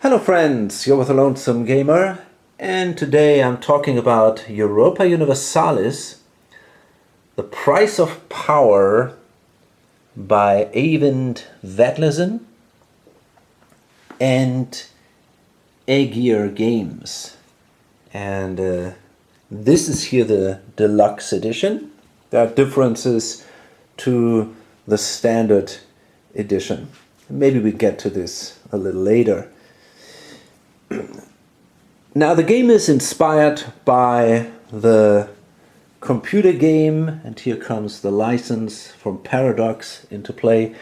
Hello friends, you're with the Lonesome Gamer, and today I'm talking about Europa Universalis, The Price of Power by Eyvind Vetlesen and Aegir Games. And this is here the deluxe edition. There are differences to the standard edition. Maybe we get to this a little later. Now the game is inspired by the computer game, and here comes the license from Paradox into play.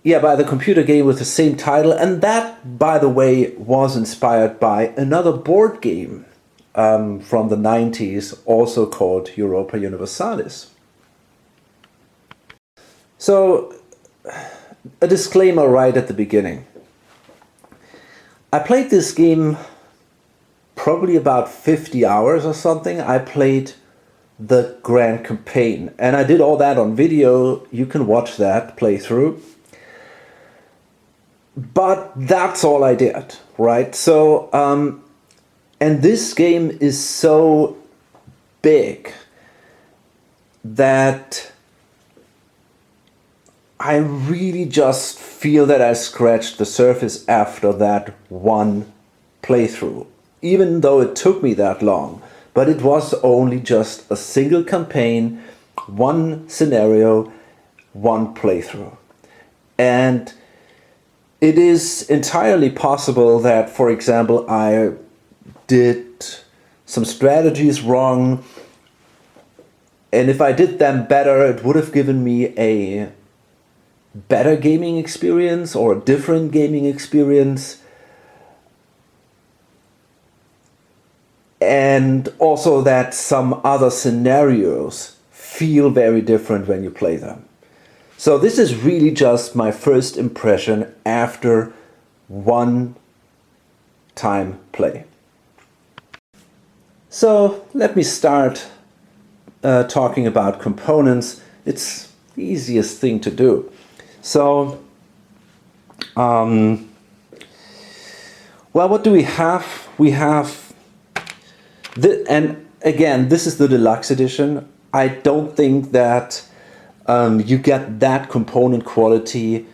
Yeah, by the computer game with the same title, and that, by the way, was inspired by another board game from the 90s, also called Europa Universalis. So, a disclaimer right at the beginning. I played this game probably about 50 hours or something. I played the Grand Campaign, and I did all that on video. You can watch that playthrough. But that's all I did, right? So, and this game is so big that I really just feel that I scratched the surface after that one playthrough, even though it took me that long. But it was only just a single campaign, one scenario, one playthrough. And it is entirely possible that, for example, I did some strategies wrong, and if I did them better, it would have given me a better gaming experience or a different gaming experience. And also that some other scenarios feel very different when you play them. So this is really just my first impression after one time play. So let me start talking about components. It's the easiest thing to do. So, well, what do we have? We have, and again, this is the deluxe edition. I don't think that you get that component quality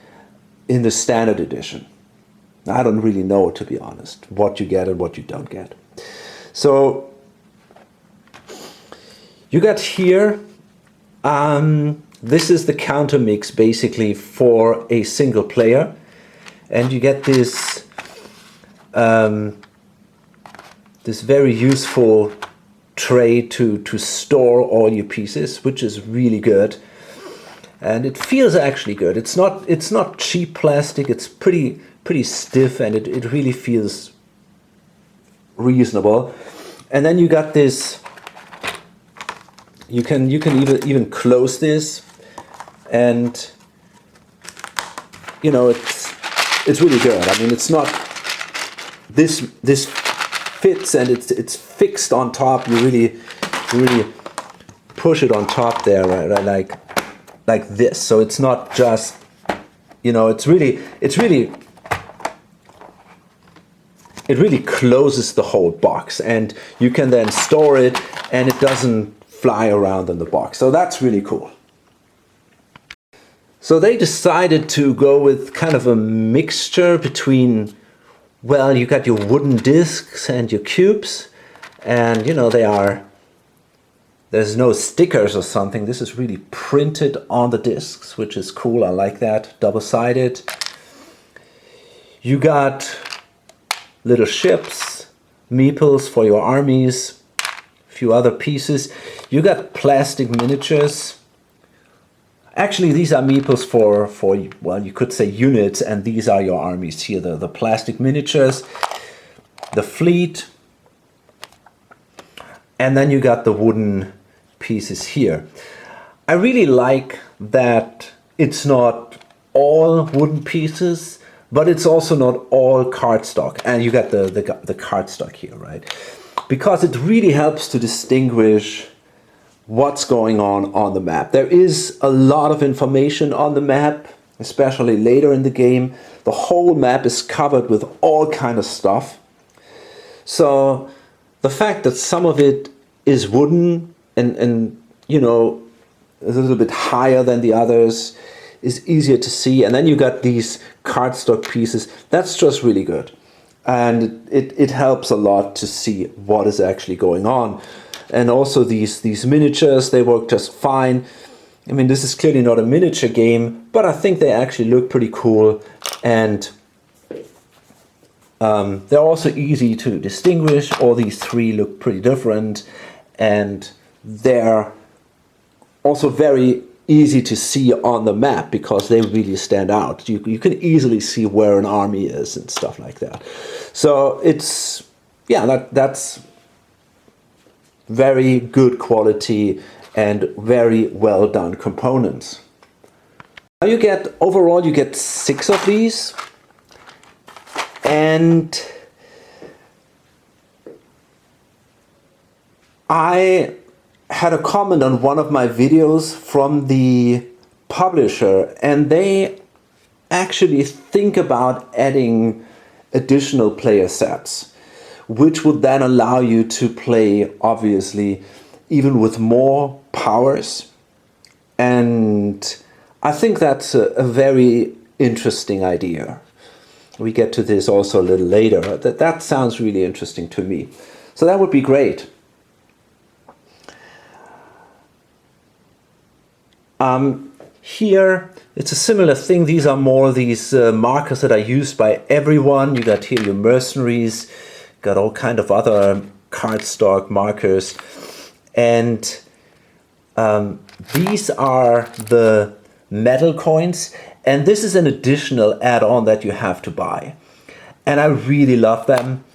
in the standard edition. I don't really know, to be honest, what you get and what you don't get. So, you got here, this is the counter mix basically for a single player, and you get this this very useful tray to store all your pieces, which is really good, and it feels actually good. It's not cheap plastic. It's pretty stiff, and it really feels reasonable. And then you got this. You can even close this, and you know it's really good. I mean, it's not this fits, and it's fixed on top. You really push it on top there, right? Like this. So it's not just, you know, it really closes the whole box, and you can then store it, and it doesn't fly around in the box. So that's really cool. So they decided to go with kind of a mixture between, well, you got your wooden discs and your cubes, and you know, there's no stickers or something. This is really printed on the discs, which is cool. I like that. Double-sided. You got little ships, meeples for your armies, few other pieces. You got plastic miniatures. Actually, these are meeples for well, you could say units, and these are your armies here. The plastic miniatures, the fleet, and then you got the wooden pieces here. I really like that it's not all wooden pieces, but it's also not all cardstock. And you got the cardstock here, right? Because it really helps to distinguish what's going on the map. There is a lot of information on the map, especially later in the game. The whole map is covered with all kind of stuff. So the fact that some of it is wooden and you know, a little bit higher than the others is easier to see. And then you got these cardstock pieces. That's just really good. And it helps a lot to see what is actually going on. And also these miniatures, they work just fine. I mean, this is clearly not a miniature game, but I think they actually look pretty cool. And they're also easy to distinguish. All these three look pretty different. And they're also very easy to see on the map because they really stand out. You can easily see where an army is and stuff like that. So it's, yeah, that's very good quality and very well done components. Now you get, overall you get 6 of these, and I had a comment on one of my videos from the publisher, and they actually think about adding additional player sets, which would then allow you to play, obviously, even with more powers. And I think that's a very interesting idea. We get to this also a little later. That sounds really interesting to me. So that would be great. Here it's a similar thing. These are more these markers that are used by everyone. You got here your mercenaries, got all kind of other cardstock markers, and these are the metal coins, and this is an additional add-on that you have to buy, and I really love them.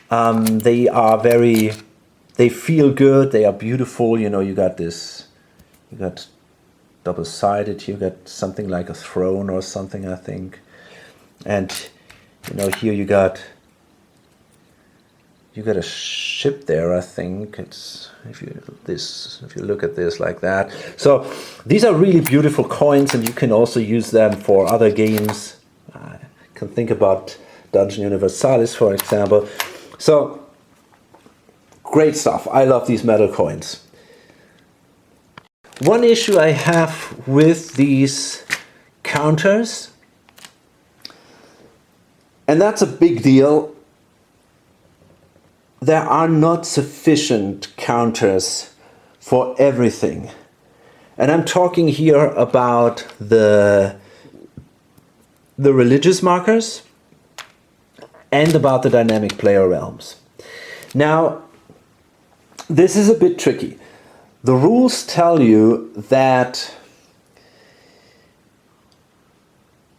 They are they feel good, they are beautiful. You know, you got this, you got double-sided, you got something like a throne or something, I think. And you know, here you got a ship there, I think. It's if you look at this like that. So these are really beautiful coins, and you can also use them for other games. I can think about Europa Universalis, for example. So great stuff. I love these metal coins. One issue I have with these counters, and that's a big deal, there are not sufficient counters for everything. And I'm talking here about the religious markers and about the dynamic player realms. Now, this is a bit tricky. The rules tell you that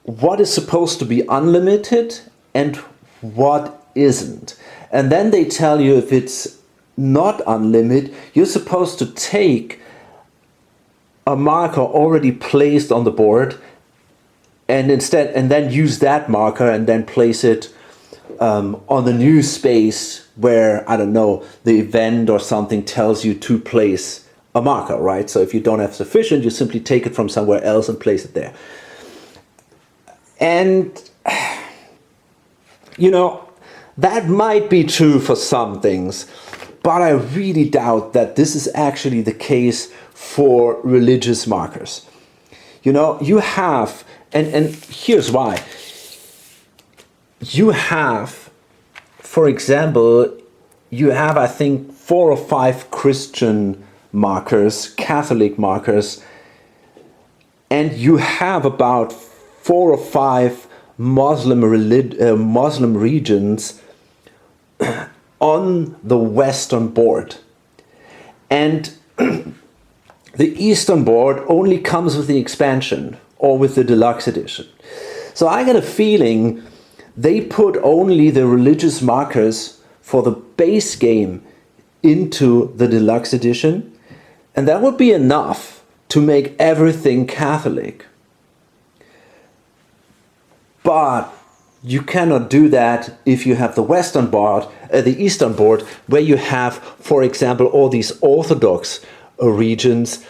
what is supposed to be unlimited and what isn't. And then they tell you if it's not unlimited, you're supposed to take a marker already placed on the board and then use that marker and then place it on the new space where, I don't know, the event or something tells you to place a marker, right? So if you don't have sufficient, you simply take it from somewhere else and place it there. And, you know, that might be true for some things, but I really doubt that this is actually the case for religious markers. You know, you have, and here's why. You have, for example, you have, I think, 4 or 5 Christian markers, Catholic markers, and you have about 4 or 5 Muslim regions on the Western board. And the Eastern board only comes with the expansion or with the deluxe edition. So I got a feeling they put only the religious markers for the base game into the deluxe edition, and that would be enough to make everything Catholic. But you cannot do that if you have the Western board, the Eastern board, where you have, for example, all these Orthodox regions,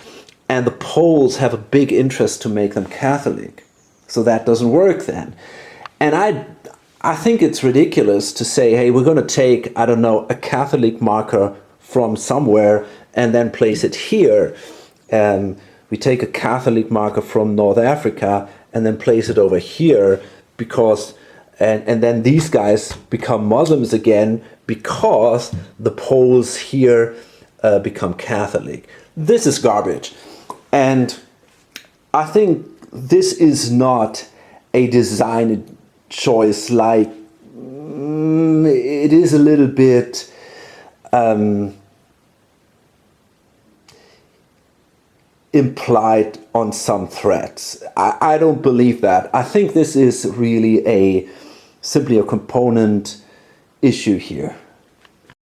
and the Poles have a big interest to make them Catholic. so that doesn't work then. And I think it's ridiculous to say, hey, we're going to take, I don't know, a Catholic marker from somewhere and then place it here. We take a Catholic marker from North Africa and then place it over here because, and then these guys become Muslims again because the Poles here become Catholic. This is garbage. And I think this is not a design choice, like it is a little bit implied on some threads. I don't believe that. I think this is really simply a component issue here.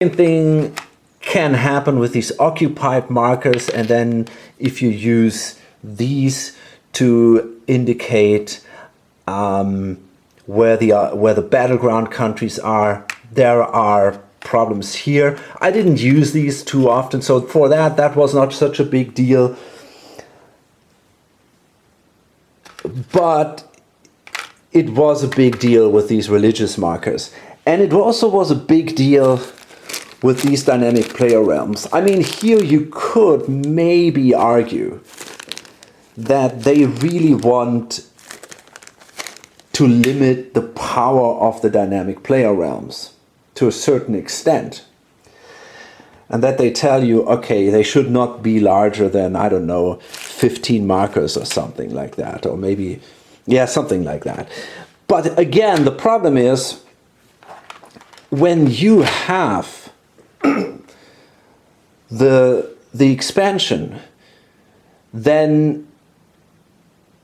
Same thing can happen with these occupied markers, and then if you use these to indicate where the battleground countries are, there are problems here. I didn't use these too often, so for that was not such a big deal. But it was a big deal with these religious markers. And it also was a big deal with these dynamic player realms. I mean, here you could maybe argue that they really want to limit the power of the dynamic player realms to a certain extent. And that they tell you, okay, they should not be larger than, I don't know, 15 markers or something like that. Or maybe, yeah, something like that. But again, the problem is when you have the expansion, then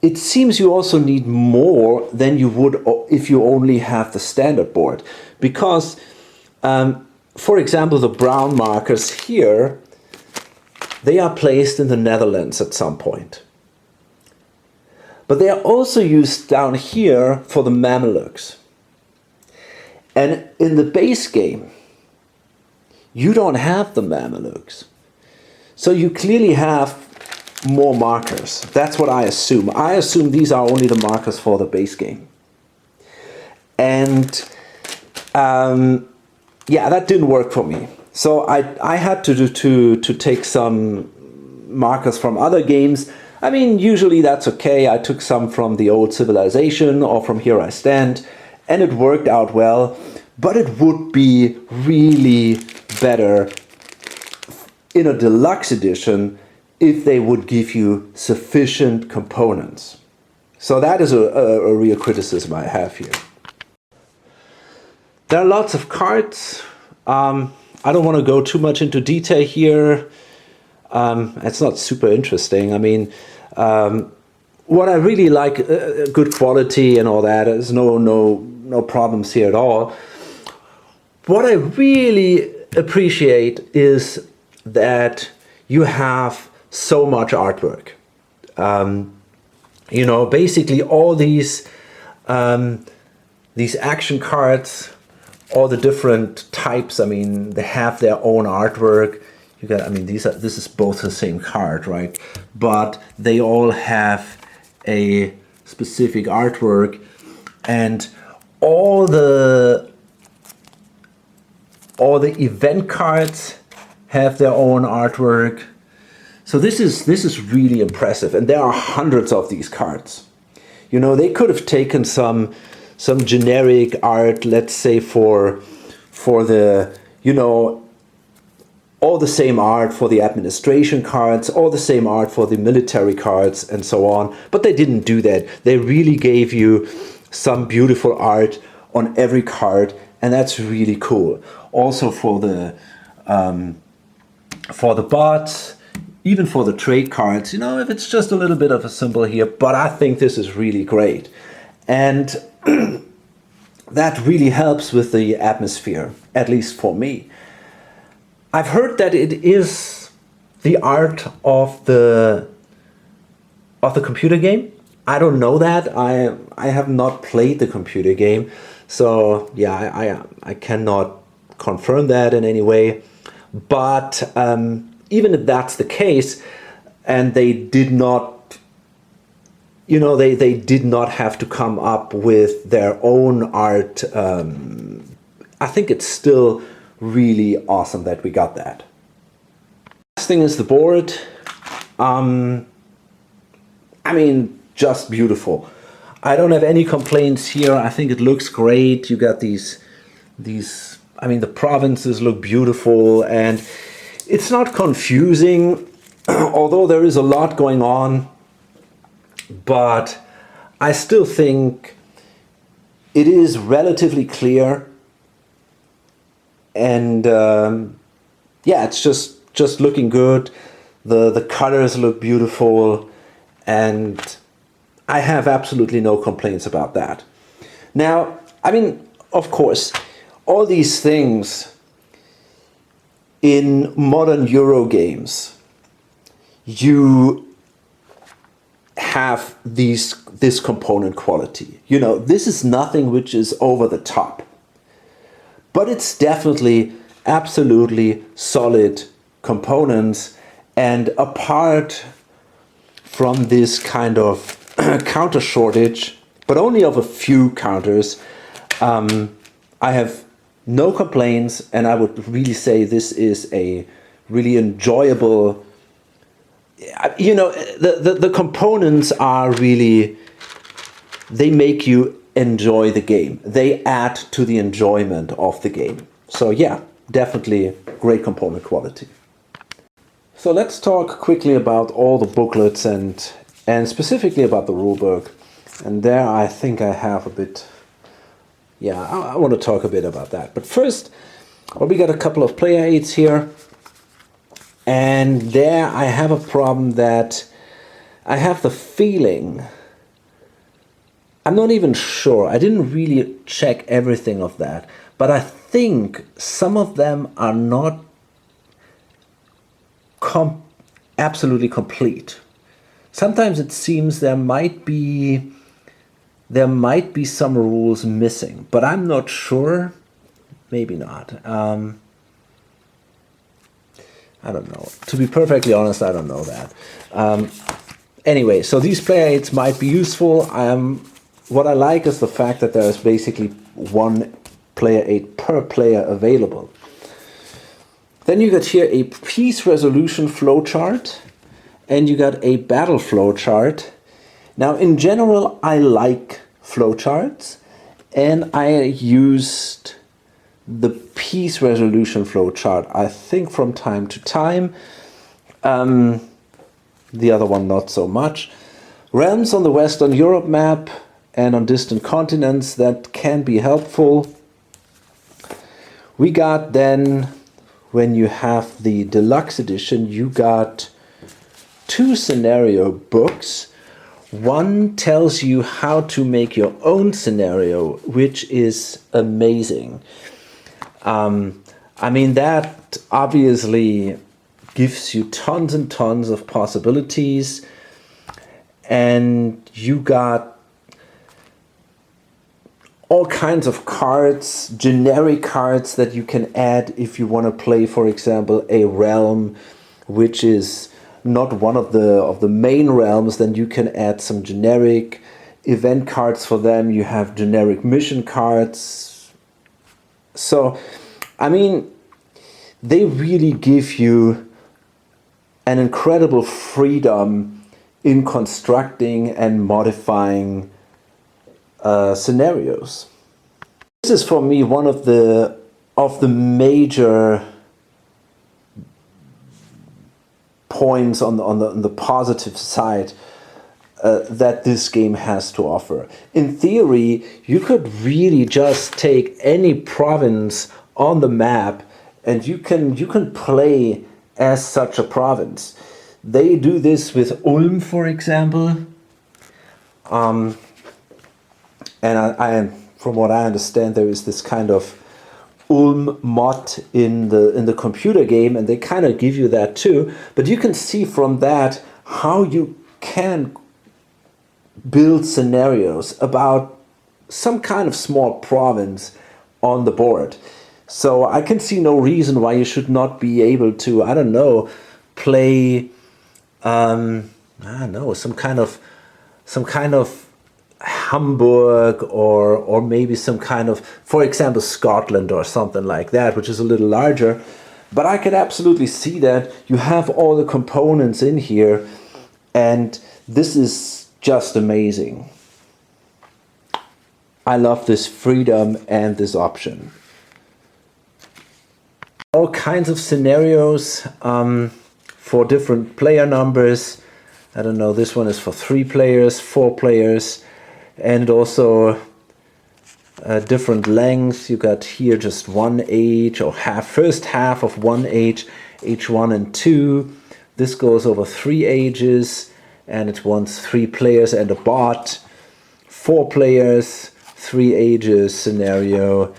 it seems you also need more than you would if you only have the standard board. Because, for example, the brown markers here, they are placed in the Netherlands at some point. But they are also used down here for the Mamelukes. And in the base game, you don't have the Mamelukes. So you clearly have more markers. That's what I assume. I assume these are only the markers for the base game. And yeah, that didn't work for me. So I had to take some markers from other games. I mean, usually that's okay. I took some from the old Civilization or from Here I Stand, and it worked out well. But it would be really better in a deluxe edition if they would give you sufficient components. So that is a real criticism I have here. There are lots of cards. I don't want to go too much into detail here. It's not super interesting. I mean, what I really like, good quality and all that, there's no problems here at all. What I really appreciate is that you have so much artwork. You know, basically all these action cards, all the different types, I mean, they have their own artwork. You got, I mean, this is both the same card, right? But they all have a specific artwork, and all the event cards have their own artwork. So this is really impressive, and there are hundreds of these cards. You know, they could have taken some generic art, let's say for the, you know, all the same art for the administration cards, all the same art for the military cards, and so on. But they didn't do that. They really gave you some beautiful art on every card, and that's really cool. Also for the bots, even for the trade cards, you know, if it's just a little bit of a symbol here, but I think this is really great. And that really helps with the atmosphere, at least for me. I've heard that it is the art of the computer game. I don't know that. I have not played the computer game, so yeah, I cannot confirm that in any way. But even if that's the case, and they did not, you know, they did not have to come up with their own art. I think it's still really awesome that we got that. Last thing is the board. I mean, just beautiful. I don't have any complaints here. I think it looks great. You got these, I mean, the provinces look beautiful, and it's not confusing, although there is a lot going on. But I still think it is relatively clear, and yeah, it's just looking good. The colors look beautiful, and I have absolutely no complaints about that. Now, I mean, of course, all these things in modern Euro games, you have this component quality. You know, this is nothing which is over the top, but it's definitely absolutely solid components. And apart from this kind of counter shortage, but only of a few counters, I have no complaints, and I would really say this is a really enjoyable. You know, the components are really, they make you enjoy the game. They add to the enjoyment of the game. So yeah, definitely great component quality. So let's talk quickly about all the booklets and specifically about the rulebook. And there I think I have a bit, yeah, I want to talk a bit about that. But first, well, we got a couple of player aids here. And there I have a problem that I have the feeling, I'm not even sure, I didn't really check everything of that, but I think some of them are not absolutely complete. Sometimes it seems there might be some rules missing, but I'm not sure. Maybe not. I don't know. To be perfectly honest, I don't know that. Anyway, so these player aids might be useful. What I like is the fact that there is basically one player aid per player available. Then you got here a piece resolution flowchart, and you got a battle flowchart. Now, in general, I like flowcharts, and I used the piece resolution flowchart, I think, from time to time. The other one not so much. Realms on the Western Europe map and on distant continents, that can be helpful. We got then, when you have the deluxe edition, you got 2 scenario books. One tells you how to make your own scenario, which is amazing. I mean, that obviously gives you tons and tons of possibilities, and you got all kinds of cards, generic cards that you can add if you want to play, for example, a realm which is not one of the main realms. Then you can add some generic event cards for them. You have generic mission cards. So, I mean, they really give you an incredible freedom in constructing and modifying scenarios. This is for me one of the major points on the positive side that this game has to offer. In theory, you could really just take any province on the map and you can play as such a province. They do this with Ulm, for example. And I, from what I understand, there is this kind of Ulm mod in the computer game, and they kind of give you that too. But you can see from that how you can build scenarios about some kind of small province on the board. So I can see no reason why you should not be able to, I don't know, play, I don't know, some kind of some kind of Hamburg or maybe some kind of, for example, Scotland or something like that, which is a little larger. But I can absolutely see that you have all the components in here, and this is just amazing. I love this freedom and this option. All kinds of scenarios for different player numbers. I don't know, this one is for 3 players, 4 players, and also different lengths. You got here just 1 age, or first half of 1 age, age 1 and 2. This goes over 3 ages, and it wants 3 players and a bot. 4 players, 3 ages scenario.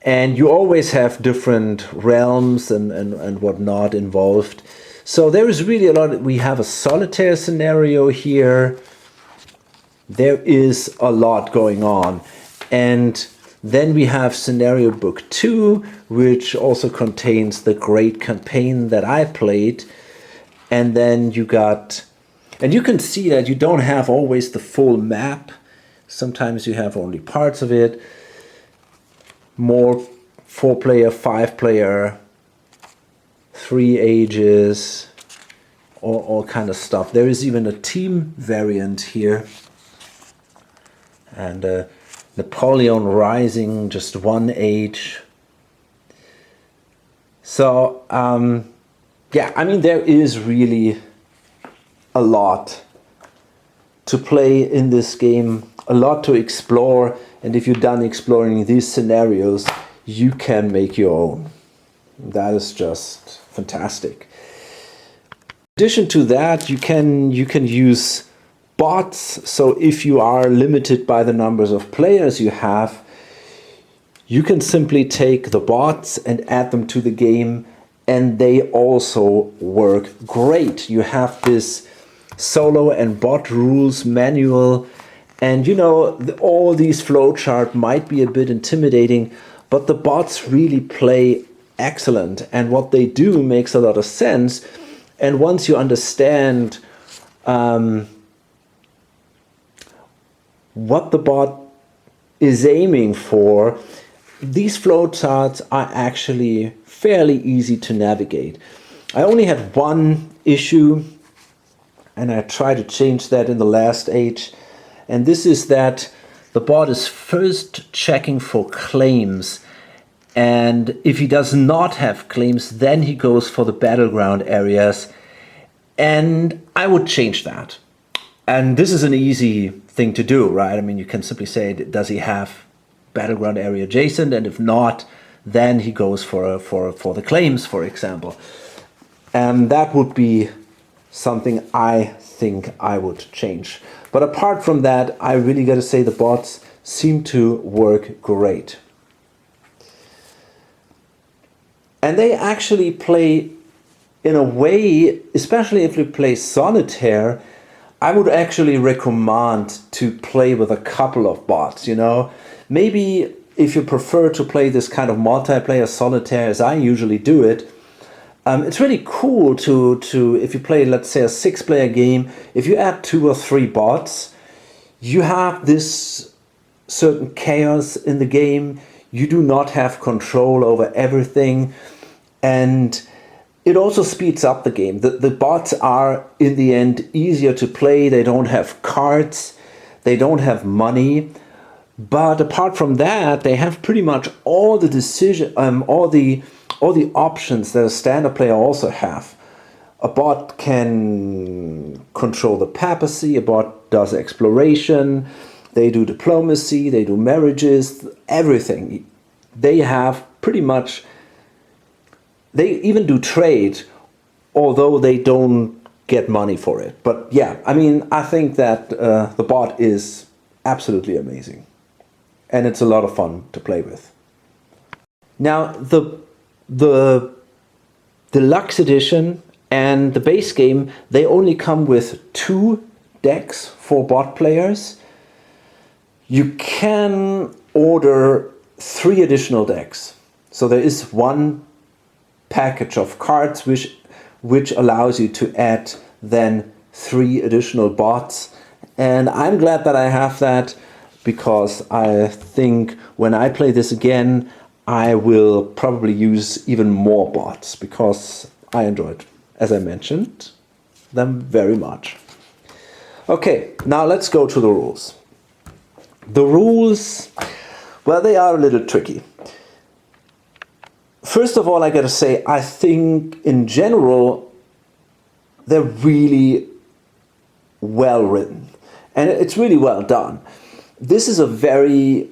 And you always have different realms and whatnot involved. So there is really a lot. We have a solitaire scenario here. There is a lot going on. And then we have scenario book 2, which also contains the great campaign that I played. And then you got, and you can see that you don't have always the full map. Sometimes you have only parts of it. More 4-player, 5-player, 3 ages, all kind of stuff. There is even a team variant here. And Napoleon Rising, just 1 age. So, yeah, I mean, there is really a lot to play in this game, a lot to explore. And if you're done exploring these scenarios, you can make your own. That is just fantastic. In addition to that, you can use bots. So if you are limited by the numbers of players you have, you can simply take the bots and add them to the game, and they also work great. You have this solo and bot rules manual, and you know, all these flowchart might be a bit intimidating, but the bots really play excellent, and what they do makes a lot of sense. And once you understand what the bot is aiming for, these flowcharts are actually fairly easy to navigate. I only had one issue, and I tried to change that in the last age, and this is that the bot is first checking for claims, and if he does not have claims, then he goes for the battleground areas, and I would change that. And this is an easy thing to do, right? I mean, you can simply say, does he have battleground area adjacent? And if not, then he goes for the claims, for example. And that would be something I think I would change. But apart from that, I really got to say the bots seem to work great. And they actually play in a way, especially if you play solitaire, I would actually recommend to play with a couple of bots, you know. Maybe if you prefer to play this kind of multiplayer solitaire as I usually do it, it's really cool to if you play, let's say, a 6-player game, if you add 2 or 3 bots, you have this certain chaos in the game. You do not have control over everything, and it also speeds up the game. The bots are, in the end, easier to play. They don't have cards, they don't have money, but apart from that, they have pretty much all the all the options that a standard player also have. A bot can control the papacy, a bot does exploration, they do diplomacy, they do marriages, everything. They have pretty much, they even do trade, although they don't get money for it. But yeah, I mean, I think that the bot is absolutely amazing. And it's a lot of fun to play with. Now, the deluxe edition and the base game, they only come with 2 decks for bot players. You can order 3 additional decks. So there is one package of cards which allows you to add then 3 additional bots, And I'm glad that I have that, because I think when I play this again, I will probably use even more bots, because I enjoyed, as I mentioned, them very much. Okay, now let's go to the rules. The rules, well, they are a little tricky. First of all, I gotta say, I think in general, they're really well written. And it's really well done. This is a very,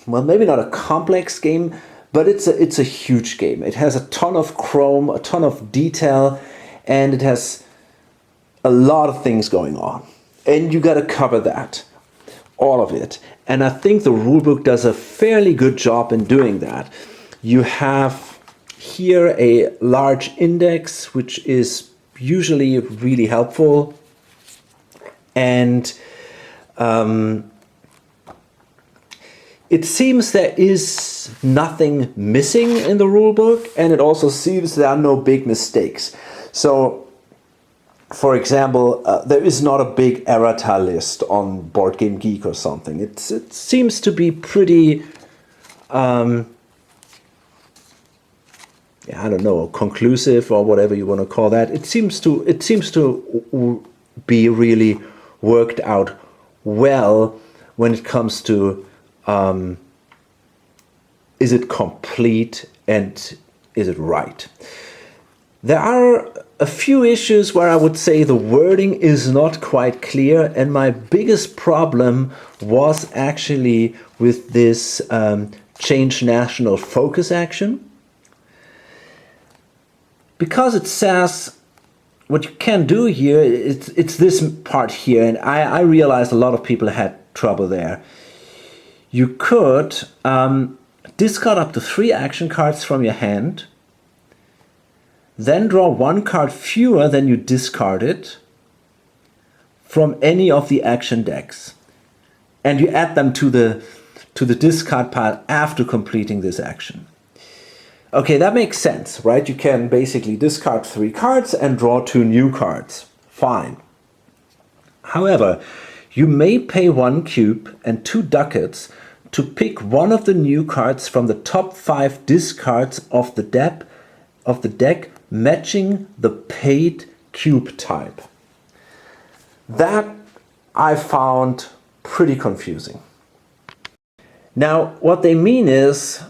well, maybe not a complex game, but it's a huge game. It has a ton of chrome, a ton of detail, and it has a lot of things going on. And you gotta cover that, all of it. And I think the rulebook does a fairly good job in doing that. You have here a large index, which is usually really helpful. And it seems there is nothing missing in the rulebook, and it also seems there are no big mistakes. So, for example, there is not a big errata list on Board Game Geek or something. It seems to be pretty, yeah, I don't know, conclusive or whatever you want to call that. It seems to be really worked out well when it comes to is it complete and is it right. There are a few issues where I would say the wording is not quite clear, and my biggest problem was actually with this change national focus action. Because it says what you can do here, it's this part here, and I realized a lot of people had trouble there. You could discard up to 3 action cards from your hand, then draw 1 card fewer than you discarded from any of the action decks, and you add them to the discard pile after completing this action. Okay, that makes sense, right? You can basically discard 3 cards and draw 2 new cards. Fine. However, you may pay 1 cube and 2 ducats to pick one of the new cards from the top 5 discards of the deck matching the paid cube type. That I found pretty confusing. Now, what they mean is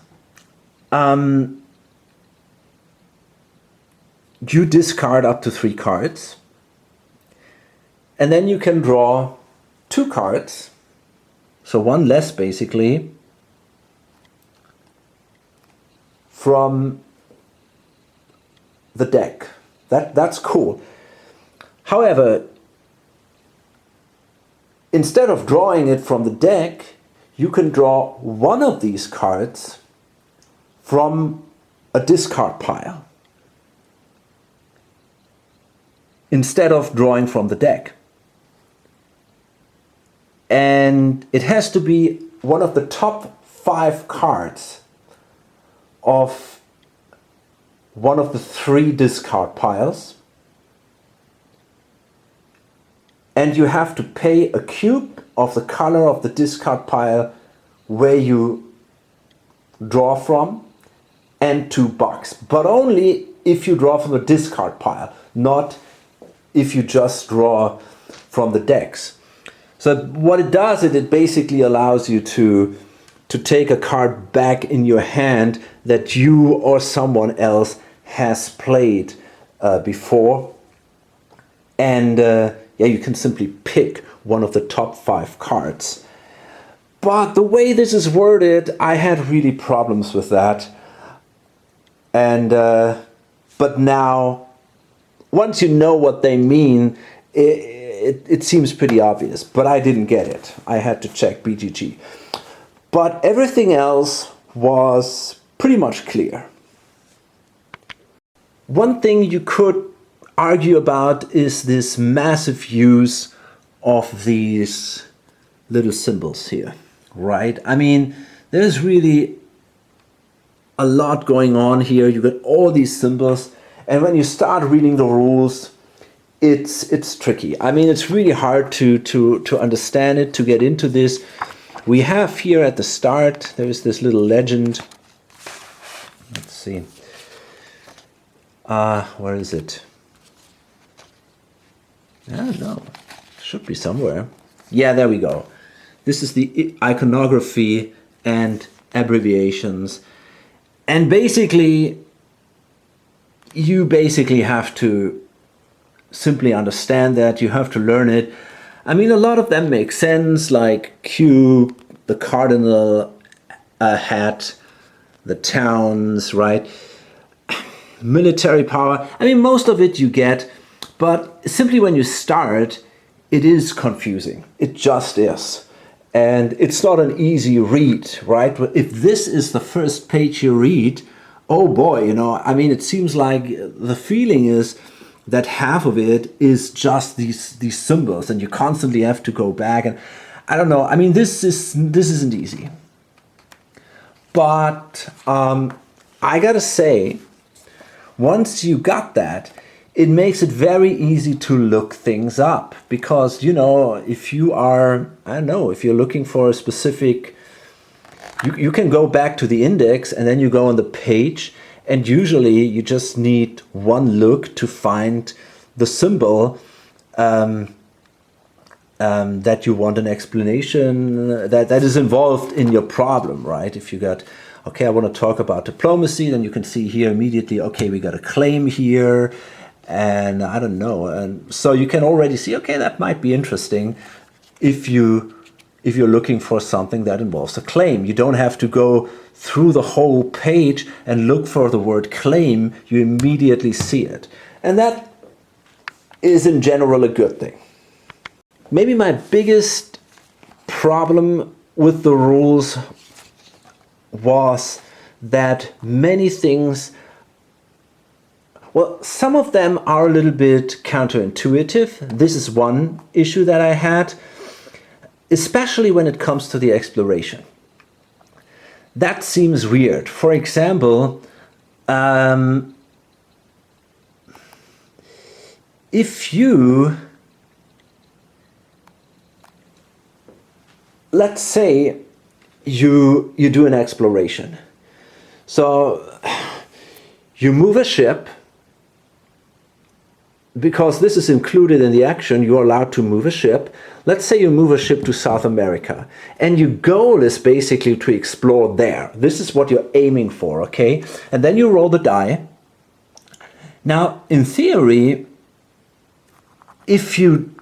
you discard up to 3 cards, and then you can draw 2 cards, so 1 less basically, from the deck. That's cool. However, instead of drawing it from the deck, you can draw one of these cards from a discard pile, instead of drawing from the deck. And it has to be one of the top 5 cards of one of the 3 discard piles. And you have to pay a cube of the color of the discard pile where you draw from, and $2. But only if you draw from the discard pile, not if you just draw from the decks. So what it does is it basically allows you to take a card back in your hand that you or someone else has played before. And yeah, you can simply pick one of the top 5 cards. But the way this is worded, I had really problems with that. And but now, once you know what they mean, it seems pretty obvious. But I didn't get it. I had to check BGG. But everything else was pretty much clear. One thing you could argue about is this massive use of these little symbols here, right? I mean, there's really a lot going on here. You got all these symbols, and when you start reading the rules, it's tricky. I mean, it's really hard to understand it, to get into this. We have here at the start, there's this little legend. Let's see. Where is it? I don't know. Should be somewhere. Yeah, there we go. This is the iconography and abbreviations. And basically, you basically have to simply understand that. You have to learn it. I mean, a lot of them make sense, like cube, the cardinal hat, the towns, right? Military power. I mean, most of it you get, but simply when you start, it is confusing. It just is. And it's not an easy read, right? If this is the first page you read, oh boy, you know, I mean, it seems like the feeling is that half of it is just these symbols, and you constantly have to go back. And I don't know. I mean, this isn't easy. But I gotta say, once you got that, it makes it very easy to look things up, because, you know, if you are, I don't know, if you're looking for a specific, you can go back to the index and then you go on the page, and usually you just need one look to find the symbol that you want an explanation that is involved in your problem, right? If you got, okay, I want to talk about diplomacy, then you can see here immediately, okay, we got a claim here, and I don't know. And so you can already see, okay, that might be interesting if you're looking for something that involves a claim. You don't have to go through the whole page and look for the word claim. You immediately see it. And that is in general a good thing. Maybe my biggest problem with the rules was that many things, well, some of them are a little bit counterintuitive. This is one issue that I had, especially when it comes to the exploration. That seems weird. For example, if you, let's say you do an exploration. So you move a ship, because this is included in the action, you're allowed to move a ship. Let's say you move a ship to South America, and your goal is basically to explore there. This is what you're aiming for, okay? And then you roll the die. Now, in theory, if you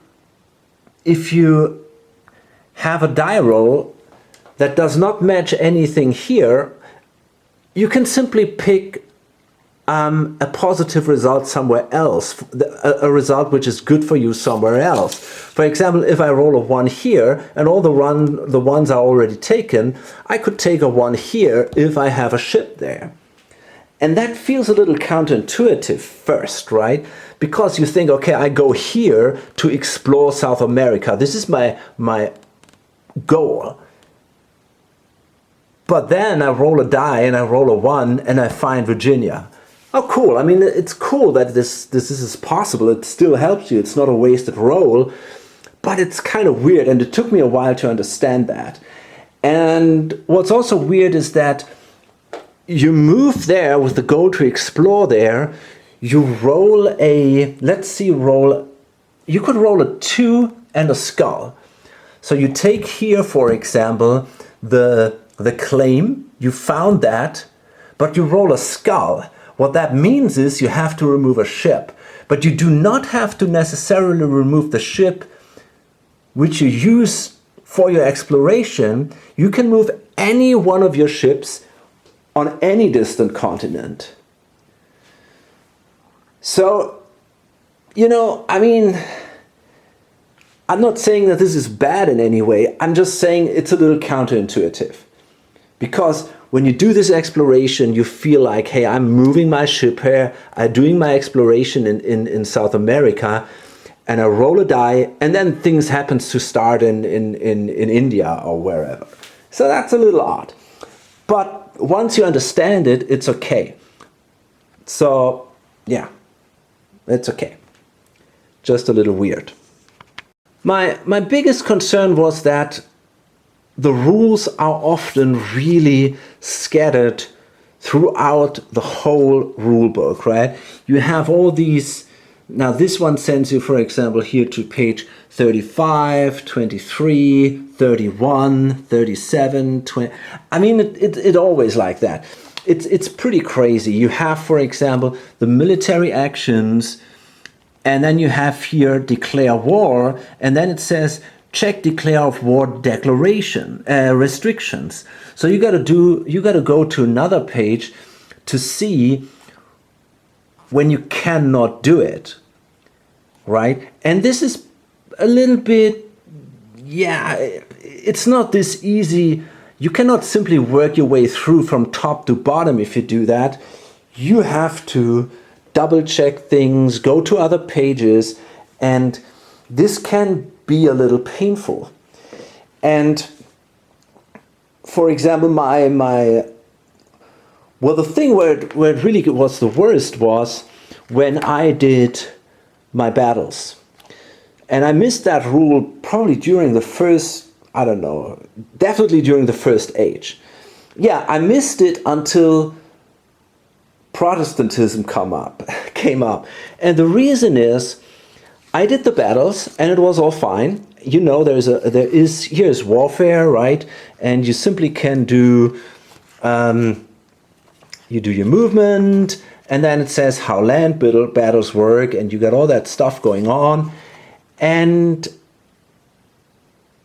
have a die roll that does not match anything here, you can simply pick a positive result somewhere else, a result which is good for you somewhere else. For example, if I roll a 1 here and all the ones are already taken, I could take a 1 here if I have a ship there. And that feels a little counterintuitive first, right? Because you think, okay, I go here to explore South America. This is my goal. But then I roll a die and I roll a 1 and I find Virginia. Oh, cool. I mean, it's cool that this is possible. It still helps you. It's not a wasted roll. But it's kind of weird, and it took me a while to understand that. And what's also weird is that you move there with the goal to explore there. You roll a, let's see, you could roll a 2 and a skull. So you take here, for example, the claim. You found that, but you roll a skull. What that means is you have to remove a ship, but you do not have to necessarily remove the ship which you use for your exploration. You can move any one of your ships on any distant continent. So, you know, I mean, I'm not saying that this is bad in any way. I'm just saying it's a little counterintuitive. Because when you do this exploration, you feel like, hey, I'm moving my ship here, I'm doing my exploration in South America, and I roll a die, and then things happen to start in India or wherever. So that's a little odd. But once you understand it, it's okay. So, yeah, it's okay. just a little weird. My biggest concern was that the rules are often really scattered throughout the whole rule book, right? You have all these. Now this one sends you, for example, here to page 35, 23, 31, 37, 20. I mean, it always like that. It's pretty crazy. You have, for example, the military actions, and then you have here declare war, and then it says check declare of war declaration restrictions. So you got to go to another page to see when you cannot do it, right? And this is a little bit, yeah, it's not this easy. You cannot simply work your way through from top to bottom if you do that. You have to double check things, go to other pages, and this can be a little painful. And for example, well, the thing where it really was the worst was when I did my battles. And I missed that rule probably during the first, I don't know, definitely during the first age. Yeah, I missed it until Protestantism came up. And the reason is I did the battles and it was all fine. You know, here's warfare, right? And you simply can do you do your movement, and then it says how land battles work, and you got all that stuff going on, and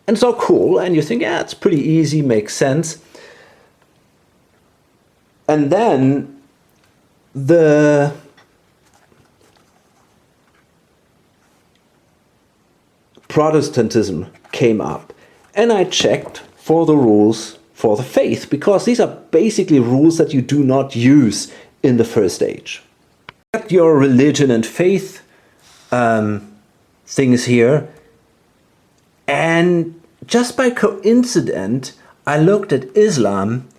it's all cool, and you think, yeah, it's pretty easy, makes sense. And then the Protestantism came up, and I checked for the rules for the faith, because these are basically rules that you do not use in the first age. Get your religion and faith things here, and just by coincidence I looked at Islam,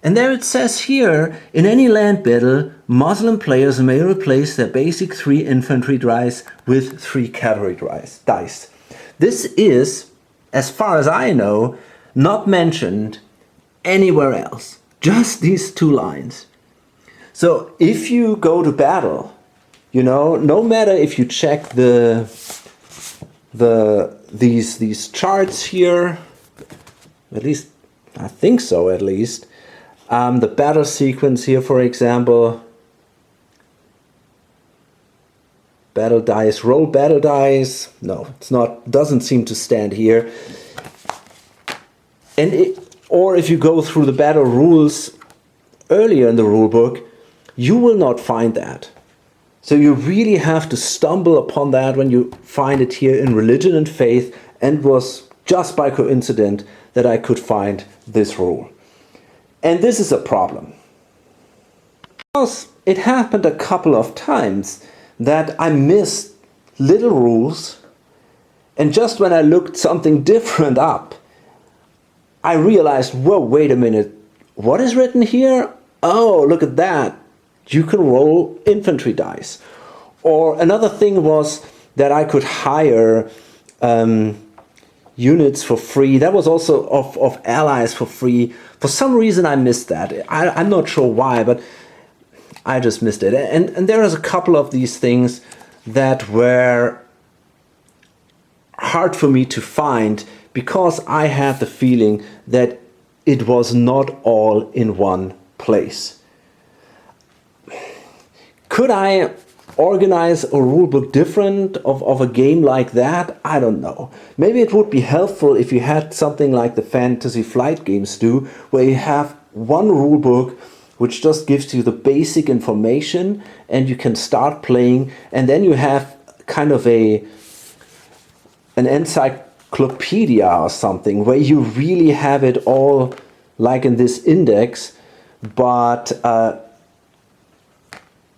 and there it says here, in any land battle, Muslim players may replace their basic 3 infantry dice with 3 cavalry dice. This is, as far as I know, not mentioned anywhere else. Just these 2 lines. So if you go to battle, you know, no matter if you check these charts here, at least I think so, at least. The battle sequence here, for example, battle dice, roll battle dice. No, it's not. Doesn't seem to stand here. And or if you go through the battle rules earlier in the rule book, you will not find that. So you really have to stumble upon that when you find it here in religion and faith, and it was just by coincidence that I could find this rule. And this is a problem. Because it happened a couple of times that I missed little rules, and just when I looked something different up, I realized, whoa, wait a minute, what is written here? Oh, look at that. You can roll infantry dice. Or another thing was that I could hire units for free. That was also of allies for free. For some reason I missed that. I'm not sure why, but I just missed it. And there is a couple of these things that were hard for me to find, because I had the feeling that it was not all in one place. Could I organize a rulebook different of a game like that? I don't know. Maybe it would be helpful if you had something like the Fantasy Flight games do, where you have one rulebook which just gives you the basic information and you can start playing, and then you have kind of an encyclopedia or something where you really have it all like in this index, but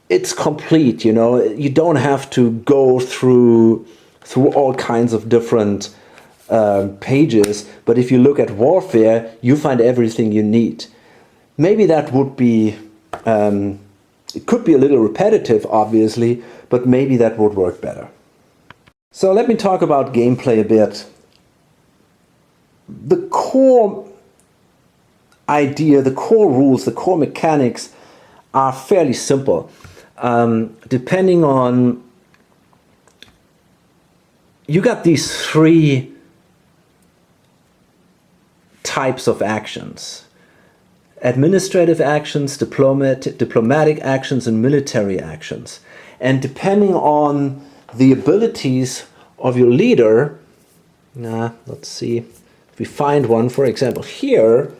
it's complete, you know. You don't have to go through all kinds of different pages, but if you look at warfare, you find everything you need. Maybe that would be, it could be a little repetitive, obviously, but maybe that would work better. So let me talk about gameplay a bit. The core idea, the core rules, the core mechanics are fairly simple. Depending on, you got these three types of actions: administrative actions, diplomatic actions, and military actions. And depending on the abilities of your leader, let's see if we find one. For example, here,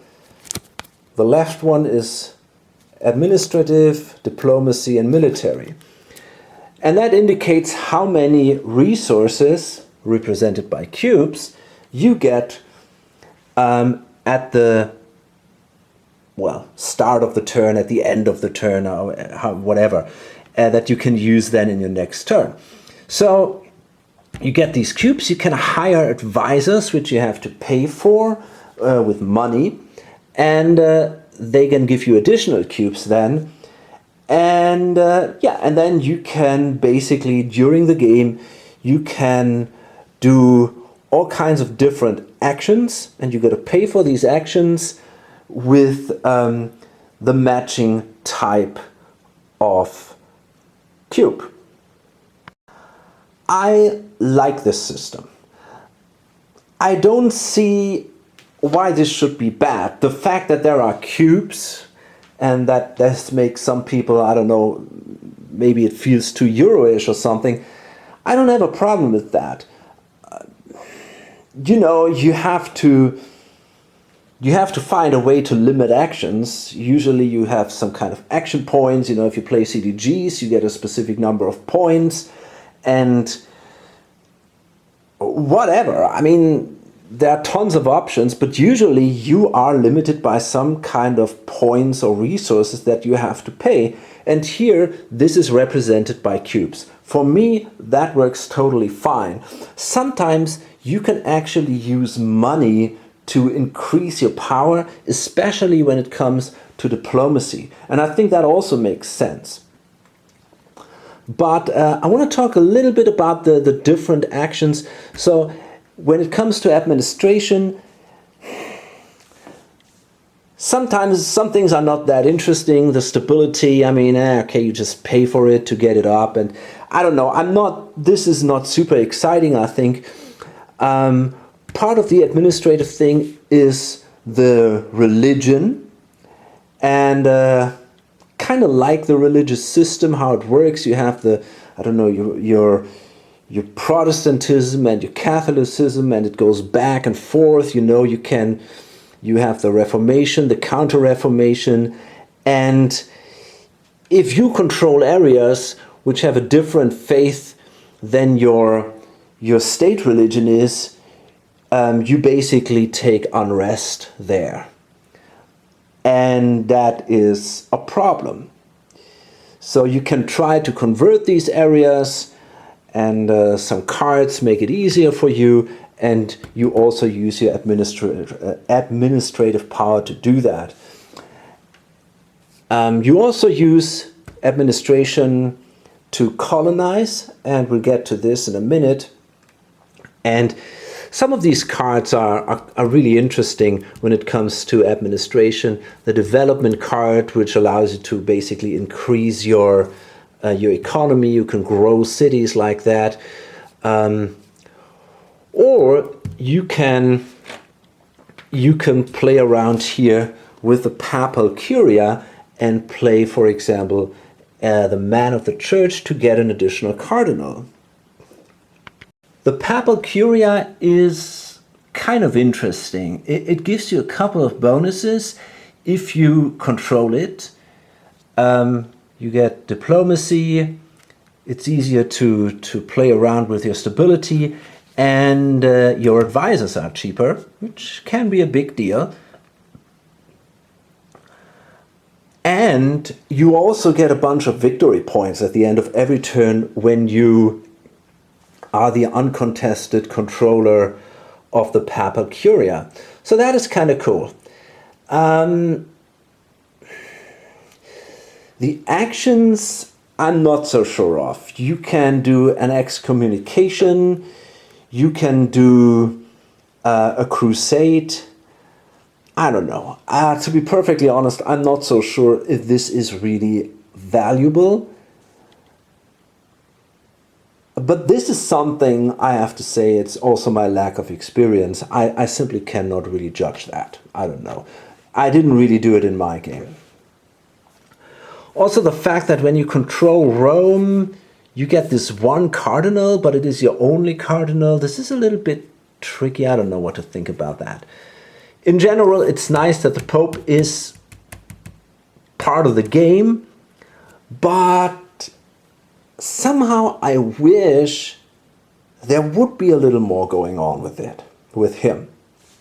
the left one is administrative, diplomacy, and military. And that indicates how many resources, represented by cubes, you get at the start of the turn, at the end of the turn, or whatever, that you can use then in your next turn. So you get these cubes, you can hire advisors, which you have to pay for with money, and they can give you additional cubes then. And and then you can basically, during the game, you can do all kinds of different actions, and you got to pay for these actions with the matching type of cube. I like this system. I don't see why this should be bad. The fact that there are cubes, and that this makes some people, I don't know, maybe it feels too Euro-ish or something, I don't have a problem with that. You have to find a way to limit actions. Usually you have some kind of action points. If you play CDGs, you get a specific number of points, and whatever. I mean, there are tons of options, but usually you are limited by some kind of points or resources that you have to pay. And here, this is represented by cubes. For me, that works totally fine. Sometimes you can actually use money to increase your power, especially when it comes to diplomacy. And I think that also makes sense. But I want to talk a little bit about the different actions. So when it comes to administration, sometimes some things are not that interesting. The stability, I mean, okay, you just pay for it to get it up. And I don't know, this is not super exciting, I think. Part of the administrative thing is the religion, and kind of like the religious system, how it works. You have your Protestantism and your Catholicism, and it goes back and forth. You have the Reformation, the Counter-Reformation, and if you control areas which have a different faith than your state religion is, you basically take unrest there. And that is a problem. So you can try to convert these areas, and some cards make it easier for you, and you also use your administrative power to do that. You also use administration to colonize, and we'll get to this in a minute. And some of these cards are really interesting when it comes to administration. The development card, which allows you to basically increase your economy. You can grow cities like that. Or you can play around here with the papal curia and play, for example, the man of the church to get an additional cardinal. The papal curia is kind of interesting. It gives you a couple of bonuses if you control it. You get diplomacy. It's easier to play around with your stability, and your advisors are cheaper, which can be a big deal. And you also get a bunch of victory points at the end of every turn when you are the uncontested controller of the papal curia. So that is kind of cool. The actions I'm not so sure of. You can do an excommunication, you can do a crusade. I don't know. To be perfectly honest, I'm not so sure if this is really valuable. But this is something I have to say, it's also my lack of experience. I simply cannot really judge that. I don't know. I didn't really do it in my game. Also the fact that when you control Rome, you get this one cardinal, but it is your only cardinal. This is a little bit tricky. I don't know what to think about that. In general, it's nice that the Pope is part of the game, but somehow I wish there would be a little more going on with him.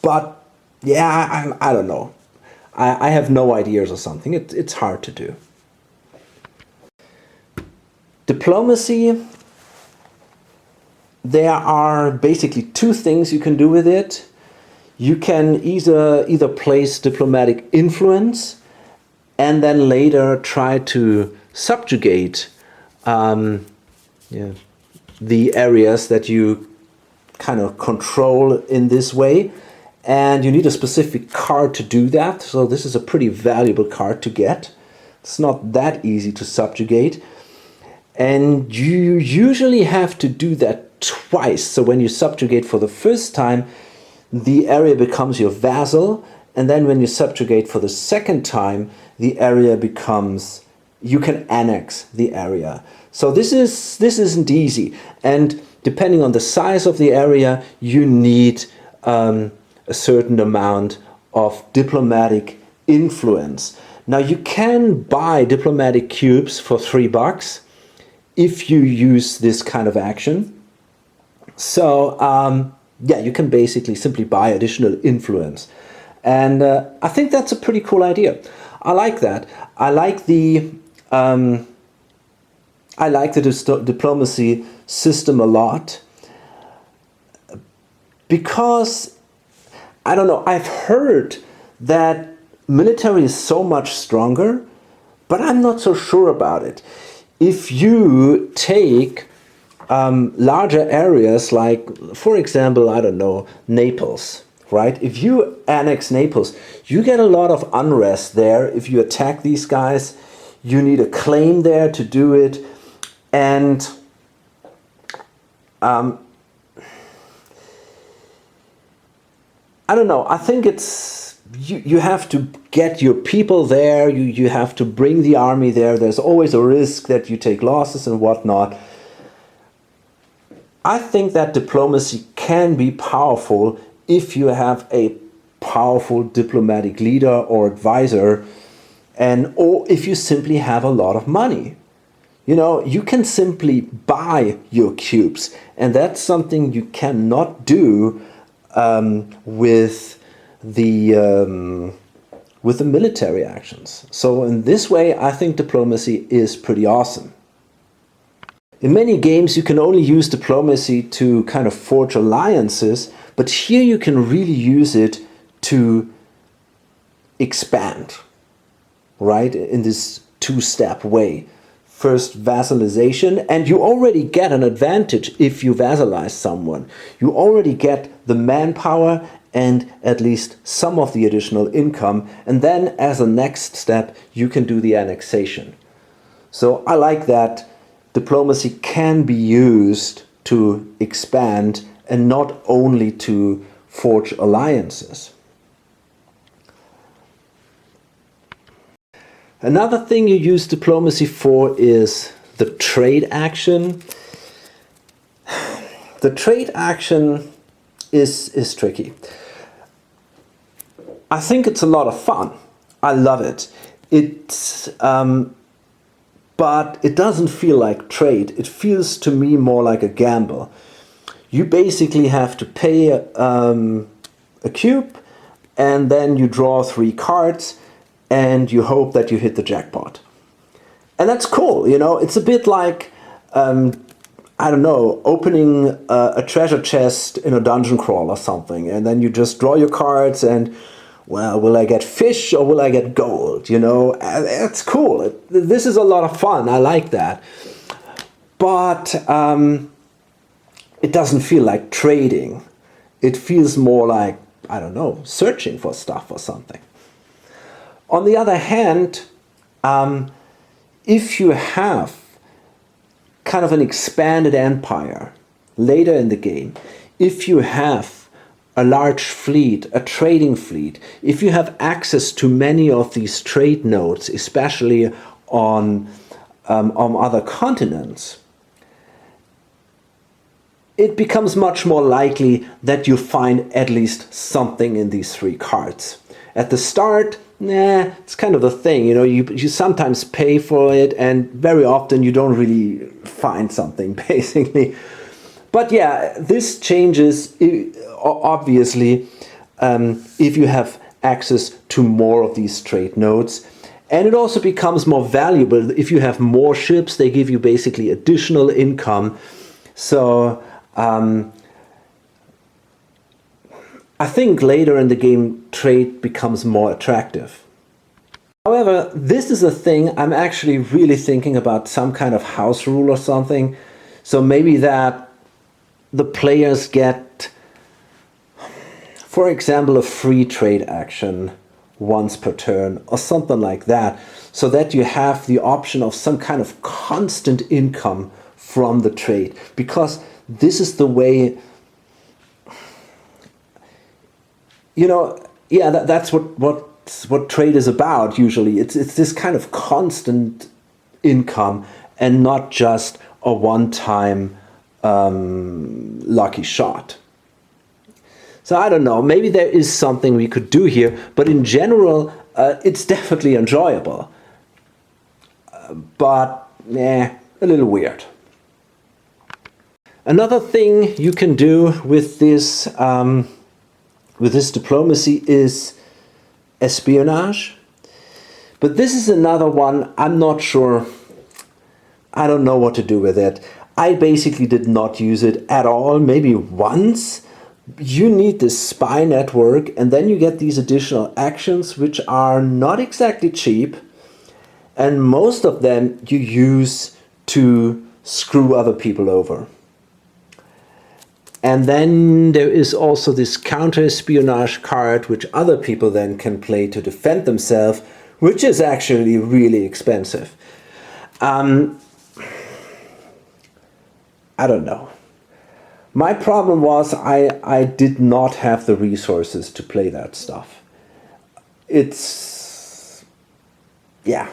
But yeah, I don't know. I have no ideas or something. It's hard to do. Diplomacy, there are basically two things you can do with it. You can either place diplomatic influence and then later try to subjugate the areas that you kind of control in this way. And you need a specific card to do that. So this is a pretty valuable card to get. It's not that easy to subjugate. And you usually have to do that twice. So when you subjugate for the first time, the area becomes your vassal. And then when you subjugate for the second time, the area becomes, you can annex the area. So this isn't easy. And depending on the size of the area, you need a certain amount of diplomatic influence. Now you can buy diplomatic cubes for $3 if you use this kind of action. So yeah, you can basically simply buy additional influence. And I think that's a pretty cool idea. I like that. I like the diplomacy system a lot because, I don't know, I've heard that military is so much stronger, but I'm not so sure about it. If you take larger areas like, for example, I don't know, Naples, right? If you annex Naples, you get a lot of unrest there. If you attack these guys, you need a claim there to do it. And I don't know, I think it's, you have to get your people there, you have to bring the army there. There's always a risk that you take losses and whatnot. I think that diplomacy can be powerful if you have a powerful diplomatic leader or advisor, or if you simply have a lot of money. You know, you can simply buy your cubes, and that's something you cannot do with the military actions. So in this way, I think diplomacy is pretty awesome. In many games, you can only use diplomacy to kind of forge alliances, but here you can really use it to expand, right? In this two-step way. First, vassalization, and you already get an advantage if you vassalize someone. You already get the manpower and at least some of the additional income, and then as a next step, you can do the annexation. So I like that diplomacy can be used to expand and not only to forge alliances. Another thing you use diplomacy for is the trade action. The trade action is tricky. I think it's a lot of fun. I love it. But it doesn't feel like trade. It feels to me more like a gamble. You basically have to pay a cube, and then you draw 3 cards, and you hope that you hit the jackpot. And that's cool, you know, it's a bit like, I don't know, opening a treasure chest in a dungeon crawl or something, and then you just draw your cards, and well, will I get fish or will I get gold? You know, it's cool. This is a lot of fun. I like that. But it doesn't feel like trading. It feels more like, I don't know, searching for stuff or something. On the other hand, if you have kind of an expanded empire later in the game, if you have a large fleet, a trading fleet, if you have access to many of these trade nodes, especially on other continents, it becomes much more likely that you find at least something in these three cards. At the start, it's kind of a thing, you know, you sometimes pay for it and very often you don't really find something, basically. But yeah, this changes, obviously, if you have access to more of these trade nodes. And it also becomes more valuable. If you have more ships, they give you basically additional income. So I think later in the game, trade becomes more attractive. However, this is a thing I'm actually really thinking about, some kind of house rule or something. So maybe that the players get, for example, a free trade action once per turn or something like that, so that you have the option of some kind of constant income from the trade. Because this is the way, you know, yeah, that's what trade is about usually. It's this kind of constant income and not just a one-time lucky shot. So I don't know, maybe there is something we could do here, but in general, it's definitely enjoyable. But, a little weird. Another thing you can do with this diplomacy is espionage. But this is another one, I'm not sure, I don't know what to do with it. I basically did not use it at all, maybe once. You need this spy network and then you get these additional actions which are not exactly cheap, and most of them you use to screw other people over. And then there is also this counter-espionage card which other people then can play to defend themselves, which is actually really expensive. I don't know. My problem was I did not have the resources to play that stuff. It's, yeah.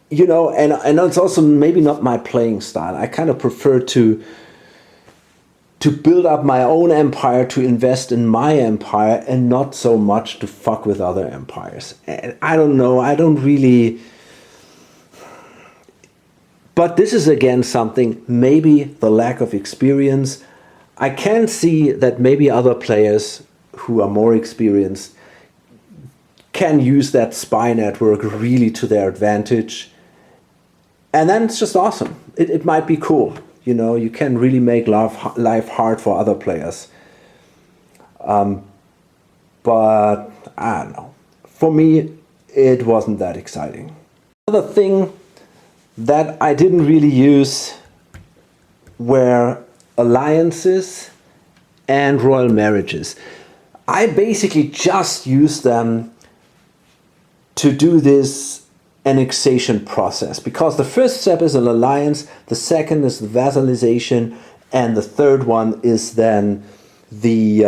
You know, and it's also maybe not my playing style. I kind of prefer to build up my own empire, to invest in my empire, and not so much to fuck with other empires. And I don't know, I don't really... But this is again something, maybe the lack of experience. I can see that maybe other players who are more experienced can use that spy network really to their advantage. And then it's just awesome. It might be cool. You know, you can really make life hard for other players. But I don't know. For me, it wasn't that exciting. Another thing that I didn't really use were alliances and royal marriages. I basically just used them to do this annexation process, because the first step is an alliance, the second is the vassalization, and the third one is then the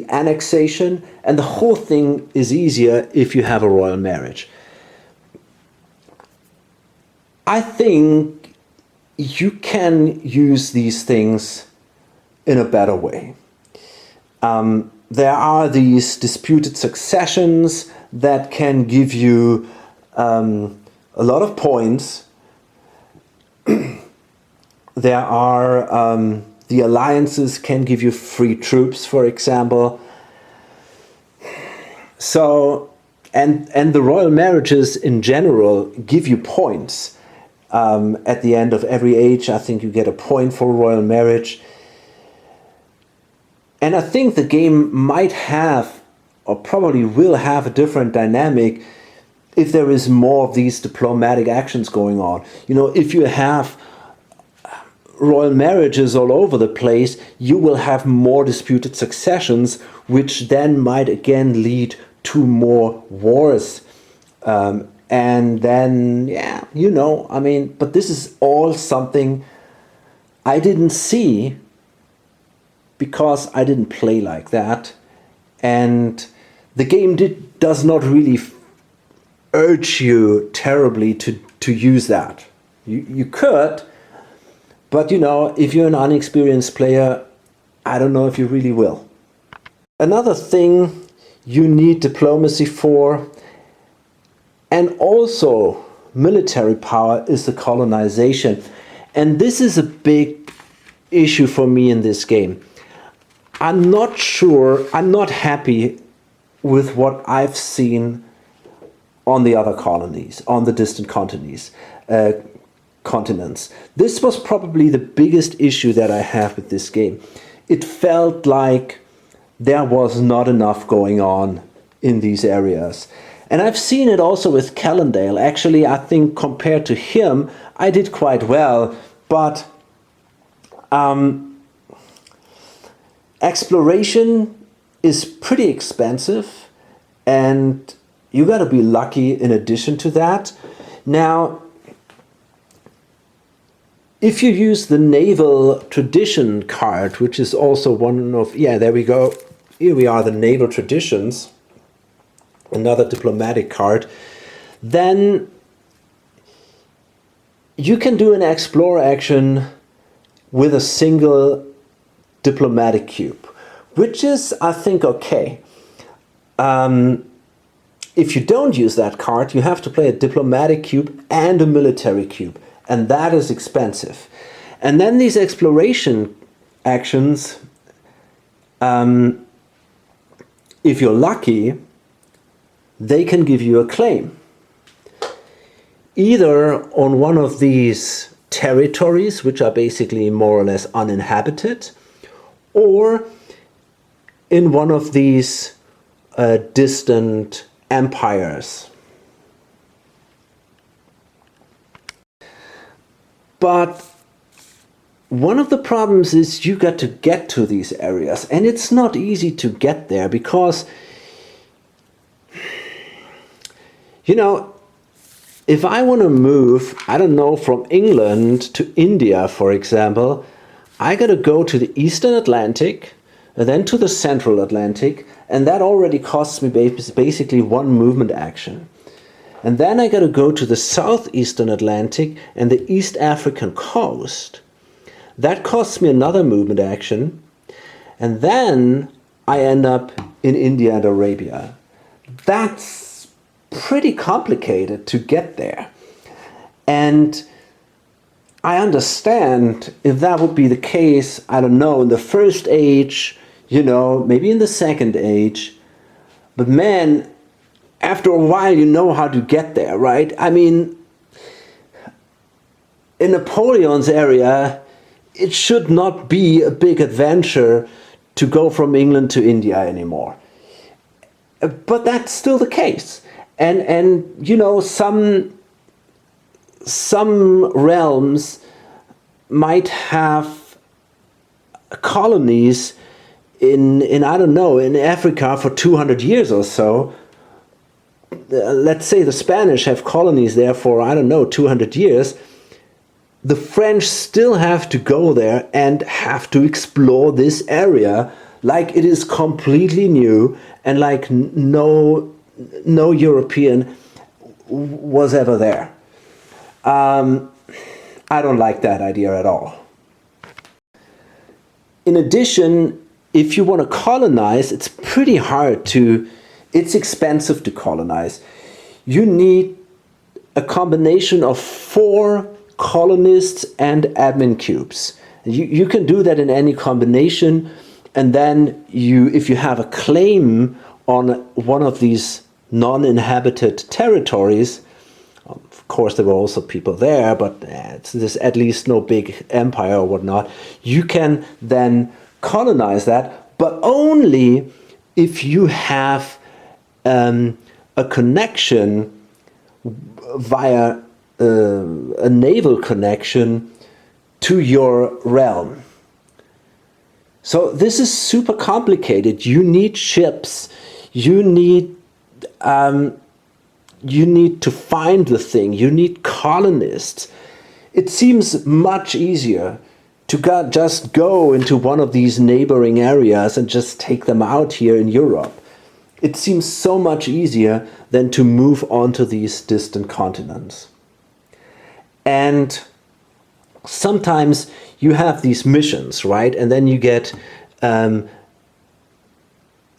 annexation, and the whole thing is easier if you have a royal marriage. I think you can use these things in a better way. There are these disputed successions that can give you a lot of points. There are the alliances can give you free troops, for example. So, and the royal marriages in general give you points. At the end of every age, I think you get a point for a royal marriage. And I think the game might have or probably will have a different dynamic if there is more of these diplomatic actions going on. You know, if you have royal marriages all over the place, you will have more disputed successions, which then might again lead to more wars. And then, yeah, you know, I mean, but this is all something I didn't see because I didn't play like that. And the game does not really urge you terribly to use that. You could, but you know, if you're an unexperienced player, I don't know if you really will. Another thing you need diplomacy for, and also military power, is the colonization. And this is a big issue for me in this game. I'm not sure, I'm not happy with what I've seen on the other colonies, on the distant continents. This was probably the biggest issue that I have with this game. It felt like there was not enough going on in these areas. And I've seen it also with Callendale. Actually, I think compared to him, I did quite well, but exploration is pretty expensive, and you got to be lucky in addition to that. Now, if you use the naval tradition card, which is also one of, yeah, there we go. Here we are, the naval traditions, another diplomatic card, then you can do an explore action with a single diplomatic cube, which is, I think, okay. If you don't use that card, you have to play a diplomatic cube and a military cube, and that is expensive. And then these exploration actions, if you're lucky, they can give you a claim. Either on one of these territories, which are basically more or less uninhabited, or in one of these distant empires. But one of the problems is you got to get to these areas, and it's not easy to get there because, you know, if I want to move, I don't know, from England to India, for example, I got to go to the Eastern Atlantic, and then to the Central Atlantic, and that already costs me basically one movement action. And then I got to go to the Southeastern Atlantic and the East African coast. That costs me another movement action. And then I end up in India and Arabia. That's pretty complicated to get there. And I understand if that would be the case, I don't know, in the first age, you know, maybe in the second age. But man, after a while, you know how to get there, right? I mean, in Napoleon's area, it should not be a big adventure to go from England to India anymore. But that's still the case. And you know, some realms might have colonies in I don't know, in Africa for 200 years or so. Let's say the Spanish have colonies there for, I don't know, 200 years. The French still have to go there and have to explore this area like it is completely new and like no European was ever there. I don't like that idea at all. In addition, if you want to colonize, it's pretty hard to, it's expensive to colonize. You need a combination of 4 colonists and admin cubes. You can do that in any combination, and then if you have a claim on one of these non-inhabited territories, of course there were also people there, but there's at least no big empire or whatnot, you can then colonize that, but only if you have a connection via a naval connection to your realm. So this is super complicated. You need ships. You need to find the thing. You need colonists. It seems much easier to just go into one of these neighboring areas and just take them out here in Europe. It seems so much easier than to move on to these distant continents. And sometimes you have these missions, right? And then you get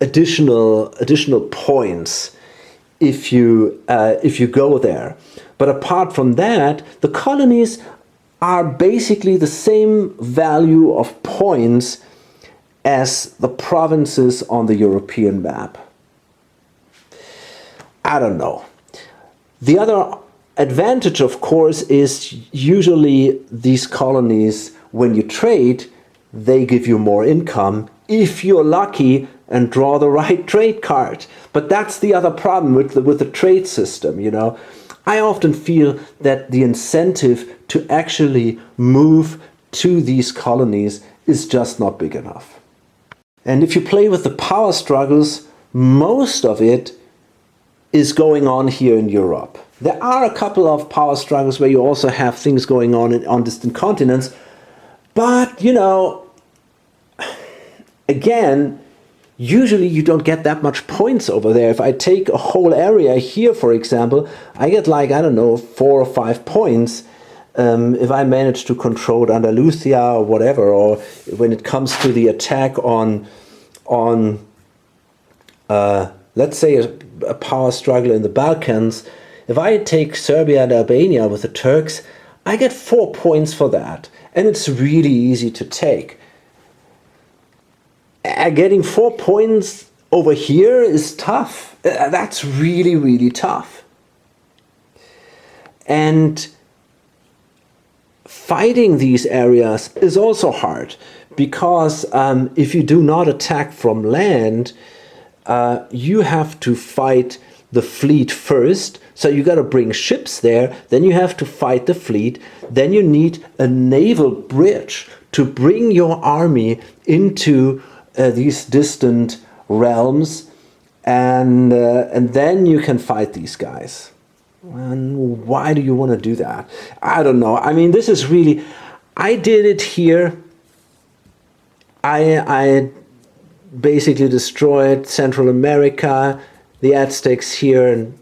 additional points if you go there. But apart from that, the colonies are basically the same value of points as the provinces on the European map. I don't know. The other advantage, of course, is usually these colonies, when you trade, they give you more income if you're lucky and draw the right trade card. But that's the other problem with the trade system, you know. I often feel that the incentive to actually move to these colonies is just not big enough. And if you play with the power struggles, most of it is going on here in Europe. There are a couple of power struggles where you also have things going on distant continents, but you know, again, usually you don't get that much points over there. If I take a whole area here, for example, I get like, I don't know, 4 or 5 points if I manage to control Andalusia or whatever, or when it comes to the attack on let's say a power struggle in the Balkans. If I take Serbia and Albania with the Turks, I get 4 points for that. And it's really easy to take. Getting 4 points over here is tough. That's really, really tough. And fighting these areas is also hard, because if you do not attack from land, you have to fight the fleet first. So you got to bring ships there, then you have to fight the fleet, then you need a naval bridge to bring your army into these distant realms, and then you can fight these guys. And why do you want to do that? I don't know. I mean, this is really, I did it here. I basically destroyed Central America, the Aztecs here in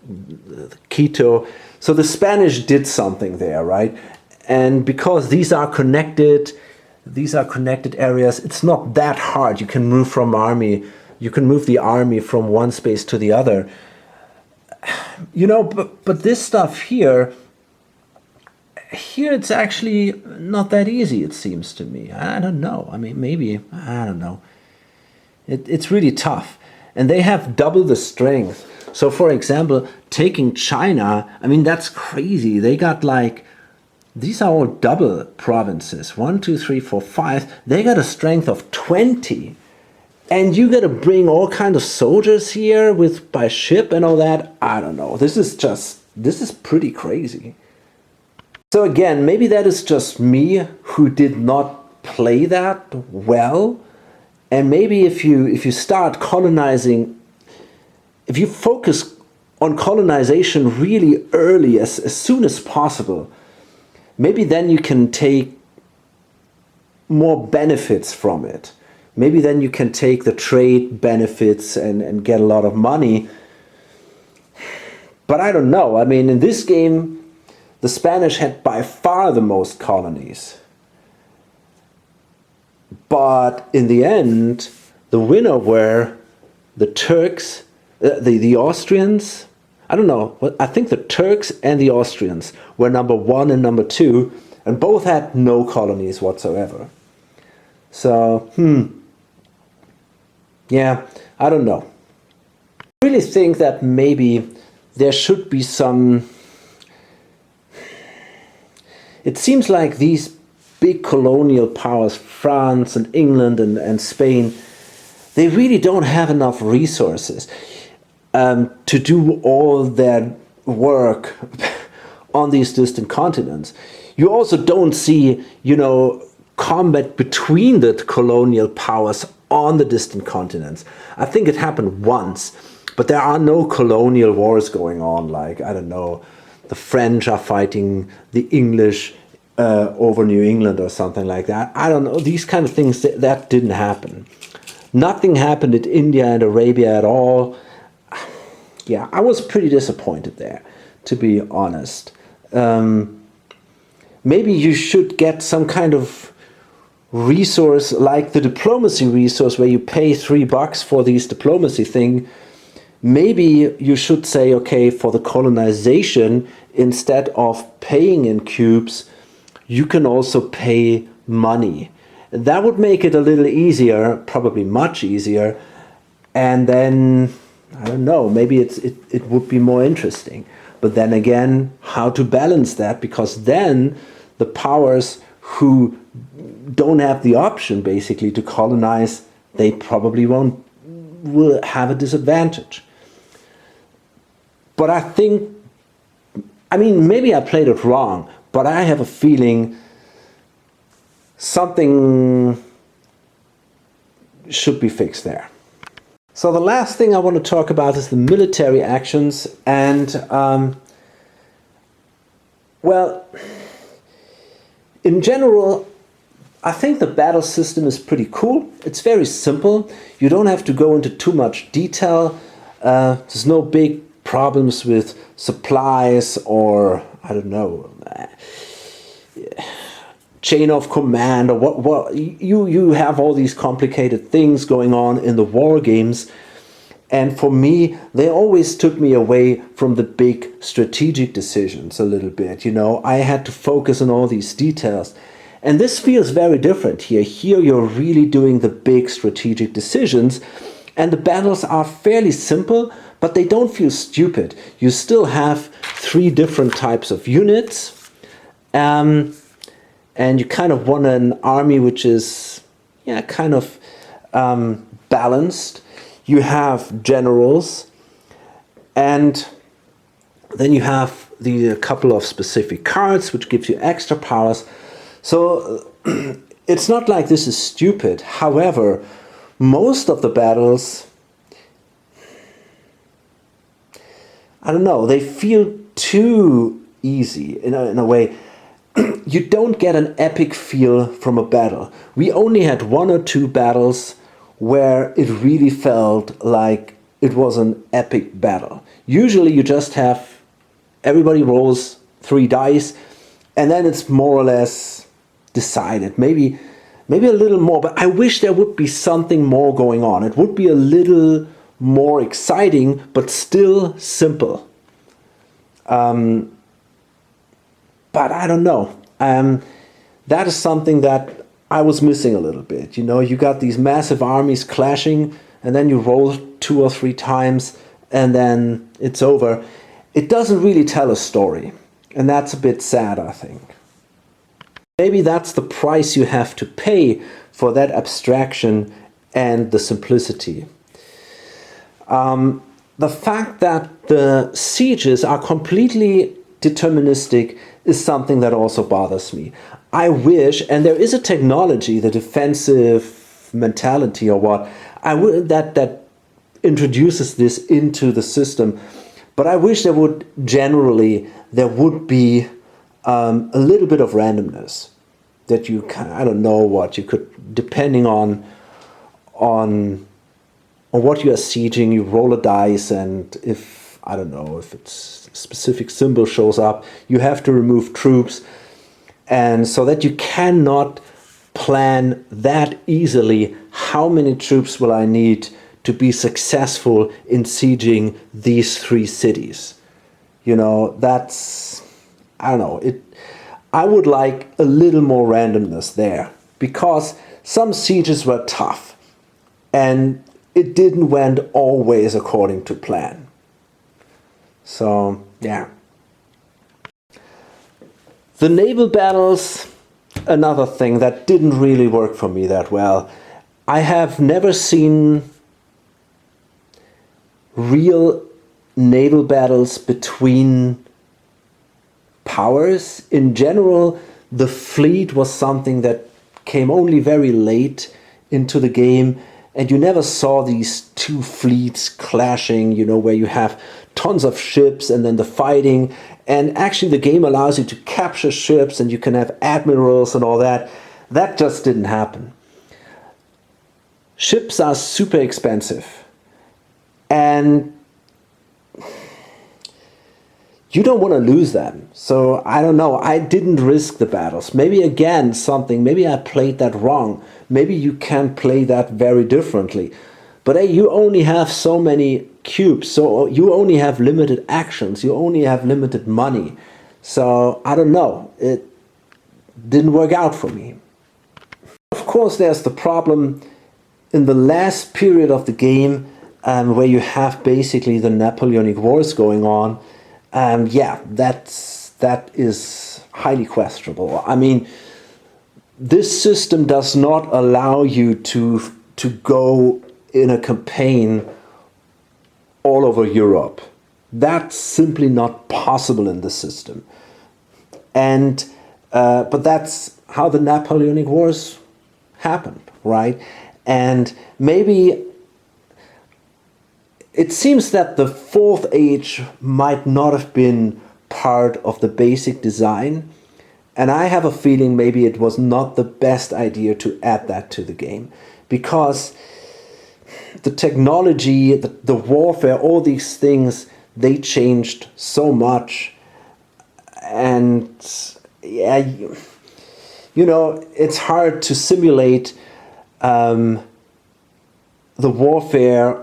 Quito. So the Spanish did something there, right? And because these are connected areas, it's not that hard. You can move the army from one space to the other. You know, but this stuff here it's actually not that easy, it seems to me. I don't know. I mean, maybe, I don't know. It's really tough. And they have double the strength. So, for example, taking China, I mean, that's crazy. They got like, these are all double provinces. 1, 2, 3, 4, 5. They got a strength of 20. And you got to bring all kinds of soldiers here by ship and all that. I don't know. This is pretty crazy. So again, maybe that is just me who did not play that well. And maybe if you start colonizing, if you focus on colonization really early, as soon as possible, maybe then you can take more benefits from it. Maybe then you can take the trade benefits and get a lot of money. But I don't know. I mean, in this game, the Spanish had by far the most colonies. But in the end, the winner were the Turks, the Austrians. I don't know. I think the Turks and the Austrians were number 1 and number 2, and both had no colonies whatsoever. So, yeah, I don't know. I really think that maybe there should be some... It seems like these big colonial powers, France and England and Spain, they really don't have enough resources to do all their work on these distant continents. You also don't see, you know, combat between the colonial powers on the distant continents. I think it happened once, but there are no colonial wars going on, like, I don't know, the French are fighting the English over New England or something like that. I don't know, these kind of things, that didn't happen. Nothing happened in India and Arabia at all. Yeah, I was pretty disappointed there, to be honest. Maybe you should get some kind of resource like the diplomacy resource where you pay $3 for these diplomacy thing. Maybe you should say, okay, for the colonization, instead of paying in cubes, you can also pay money. That would make it a little easier, probably much easier. And then, I don't know, maybe it would be more interesting. But then again, how to balance that? Because then the powers who don't have the option basically to colonize, they probably will have a disadvantage. But I think, I mean, maybe I played it wrong, but I have a feeling something should be fixed there. So the last thing I want to talk about is the military actions. And well, in general, I think the battle system is pretty cool. It's very simple. You don't have to go into too much detail. There's no big problems with supplies or, I don't know, chain of command, or what you have all these complicated things going on in the war games. And for me, they always took me away from the big strategic decisions a little bit. You know, I had to focus on all these details. And this feels very different here. Here you're really doing the big strategic decisions. And the battles are fairly simple, but they don't feel stupid. You still have 3 different types of units. And you kind of want an army which is, yeah, kind of balanced. You have generals, and then you have a couple of specific cards which gives you extra powers. So it's not like this is stupid. However, most of the battles, I don't know, they feel too easy in a way. You don't get an epic feel from a battle. We only had 1 or 2 battles where it really felt like it was an epic battle. Usually you just have, everybody rolls 3 dice, and then it's more or less decided. Maybe a little more, but I wish there would be something more going on. It would be a little more exciting, but still simple. But I don't know. That is something that I was missing a little bit. You know, you got these massive armies clashing, and then you roll 2 or 3 times, and then it's over. It doesn't really tell a story, and that's a bit sad, I think. Maybe that's the price you have to pay for that abstraction and the simplicity. The fact that the sieges are completely deterministic is something that also bothers me. I wish, and there is a technology, the defensive mentality or what, that introduces this into the system, but I wish there would be a little bit of randomness, that you can, I don't know what you could, depending on what you are sieging, you roll a dice, and if, I don't know, if it's a specific symbol shows up, you have to remove troops. And so that you cannot plan that easily, how many troops will I need to be successful in sieging these 3 cities. You know, that's, I don't know, I would like a little more randomness there, because some sieges were tough and it didn't went always according to plan. So, yeah. The naval battles, another thing that didn't really work for me that well. I have never seen real naval battles between powers. In general, the fleet was something that came only very late into the game, and you never saw these two fleets clashing, you know, where you have tons of ships and then the fighting. And actually the game allows you to capture ships and you can have admirals and all that. That just didn't happen. Ships are super expensive, and you don't want to lose them. So I don't know, I didn't risk the battles. Maybe again maybe I played that wrong. Maybe you can play that very differently. But hey, you only have so many cubes, so you only have limited actions, you only have limited money. So I don't know, it didn't work out for me. Of course, there's the problem in the last period of the game, where you have basically the Napoleonic Wars going on. Yeah, that is highly questionable. I mean, this system does not allow you to go in a campaign all over Europe. That's simply not possible in the system. And but that's how the Napoleonic Wars happened, right? And maybe it seems that the Fourth Age might not have been part of the basic design, and I have a feeling maybe it was not the best idea to add that to the game, because the technology, the warfare, all these things, they changed so much. And yeah, you know, it's hard to simulate the warfare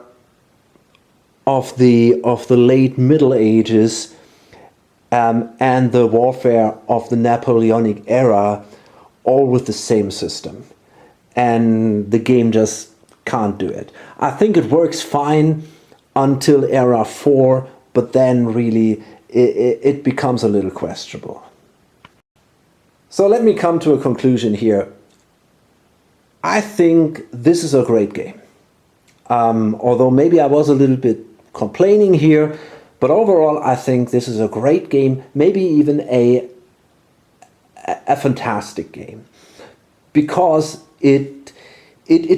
of the late Middle Ages and the warfare of the Napoleonic era, all with the same system. And the game just can't do it. I think it works fine until era 4, but then really it becomes a little questionable. So let me come to a conclusion here. I think this is a great game. Although maybe I was a little bit complaining here, but overall I think this is a great game, maybe even a fantastic game, because it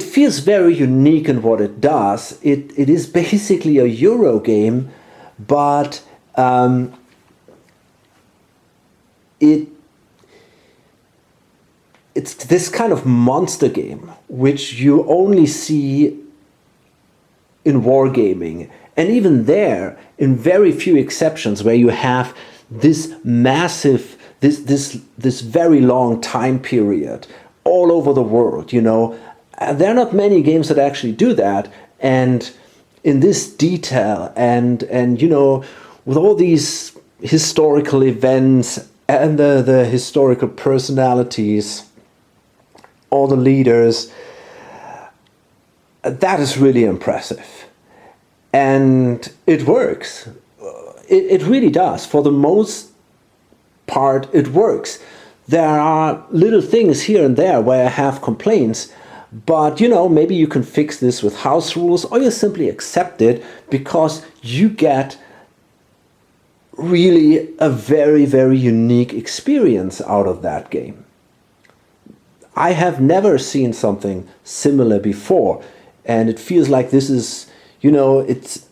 feels very unique in what it does. It is basically a Euro game, but it's this kind of monster game which you only see in wargaming, and even there, in very few exceptions, where you have this massive, this very long time period all over the world. You know, there are not many games that actually do that, and in this detail, and you know, with all these historical events and the historical personalities, all the leaders, that is really impressive. And it works. It really does. For the most part, it works. There are little things here and there where I have complaints, but you know, maybe you can fix this with house rules, or you simply accept it because you get really a very, very unique experience out of that game. I have never seen something similar before, and it feels like this is, you know, it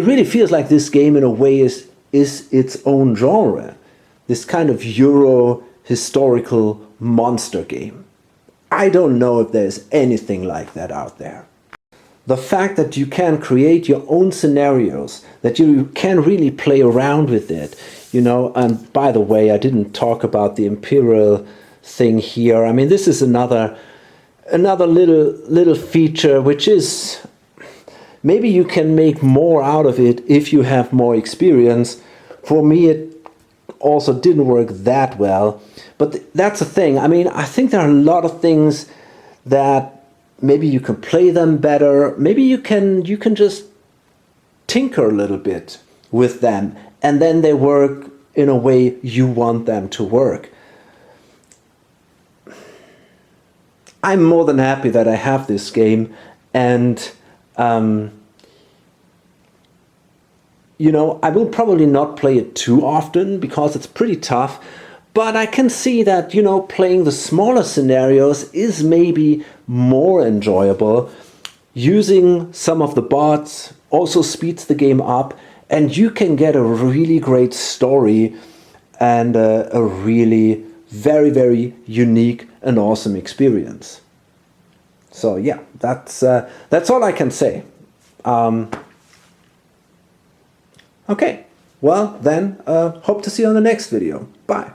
really feels like this game in a way is its own genre. This kind of Euro historical monster game. I don't know if there's anything like that out there. The fact that you can create your own scenarios, that you can really play around with it, you know, and by the way, I didn't talk about the Imperial thing here. I mean, this is another little feature which is, maybe you can make more out of it if you have more experience. For me, it also didn't work that well, but that's the thing. I mean, I think there are a lot of things that maybe you can play them better. Maybe you can just tinker a little bit with them, and then they work in a way you want them to work. I'm more than happy that I have this game, and you know, I will probably not play it too often because it's pretty tough, but I can see that, you know, playing the smaller scenarios is maybe more enjoyable. Using some of the bots also speeds the game up, and you can get a really great story and a really very, very unique and awesome experience. So yeah, that's all I can say. Okay, well then, hope to see you on the next video. Bye.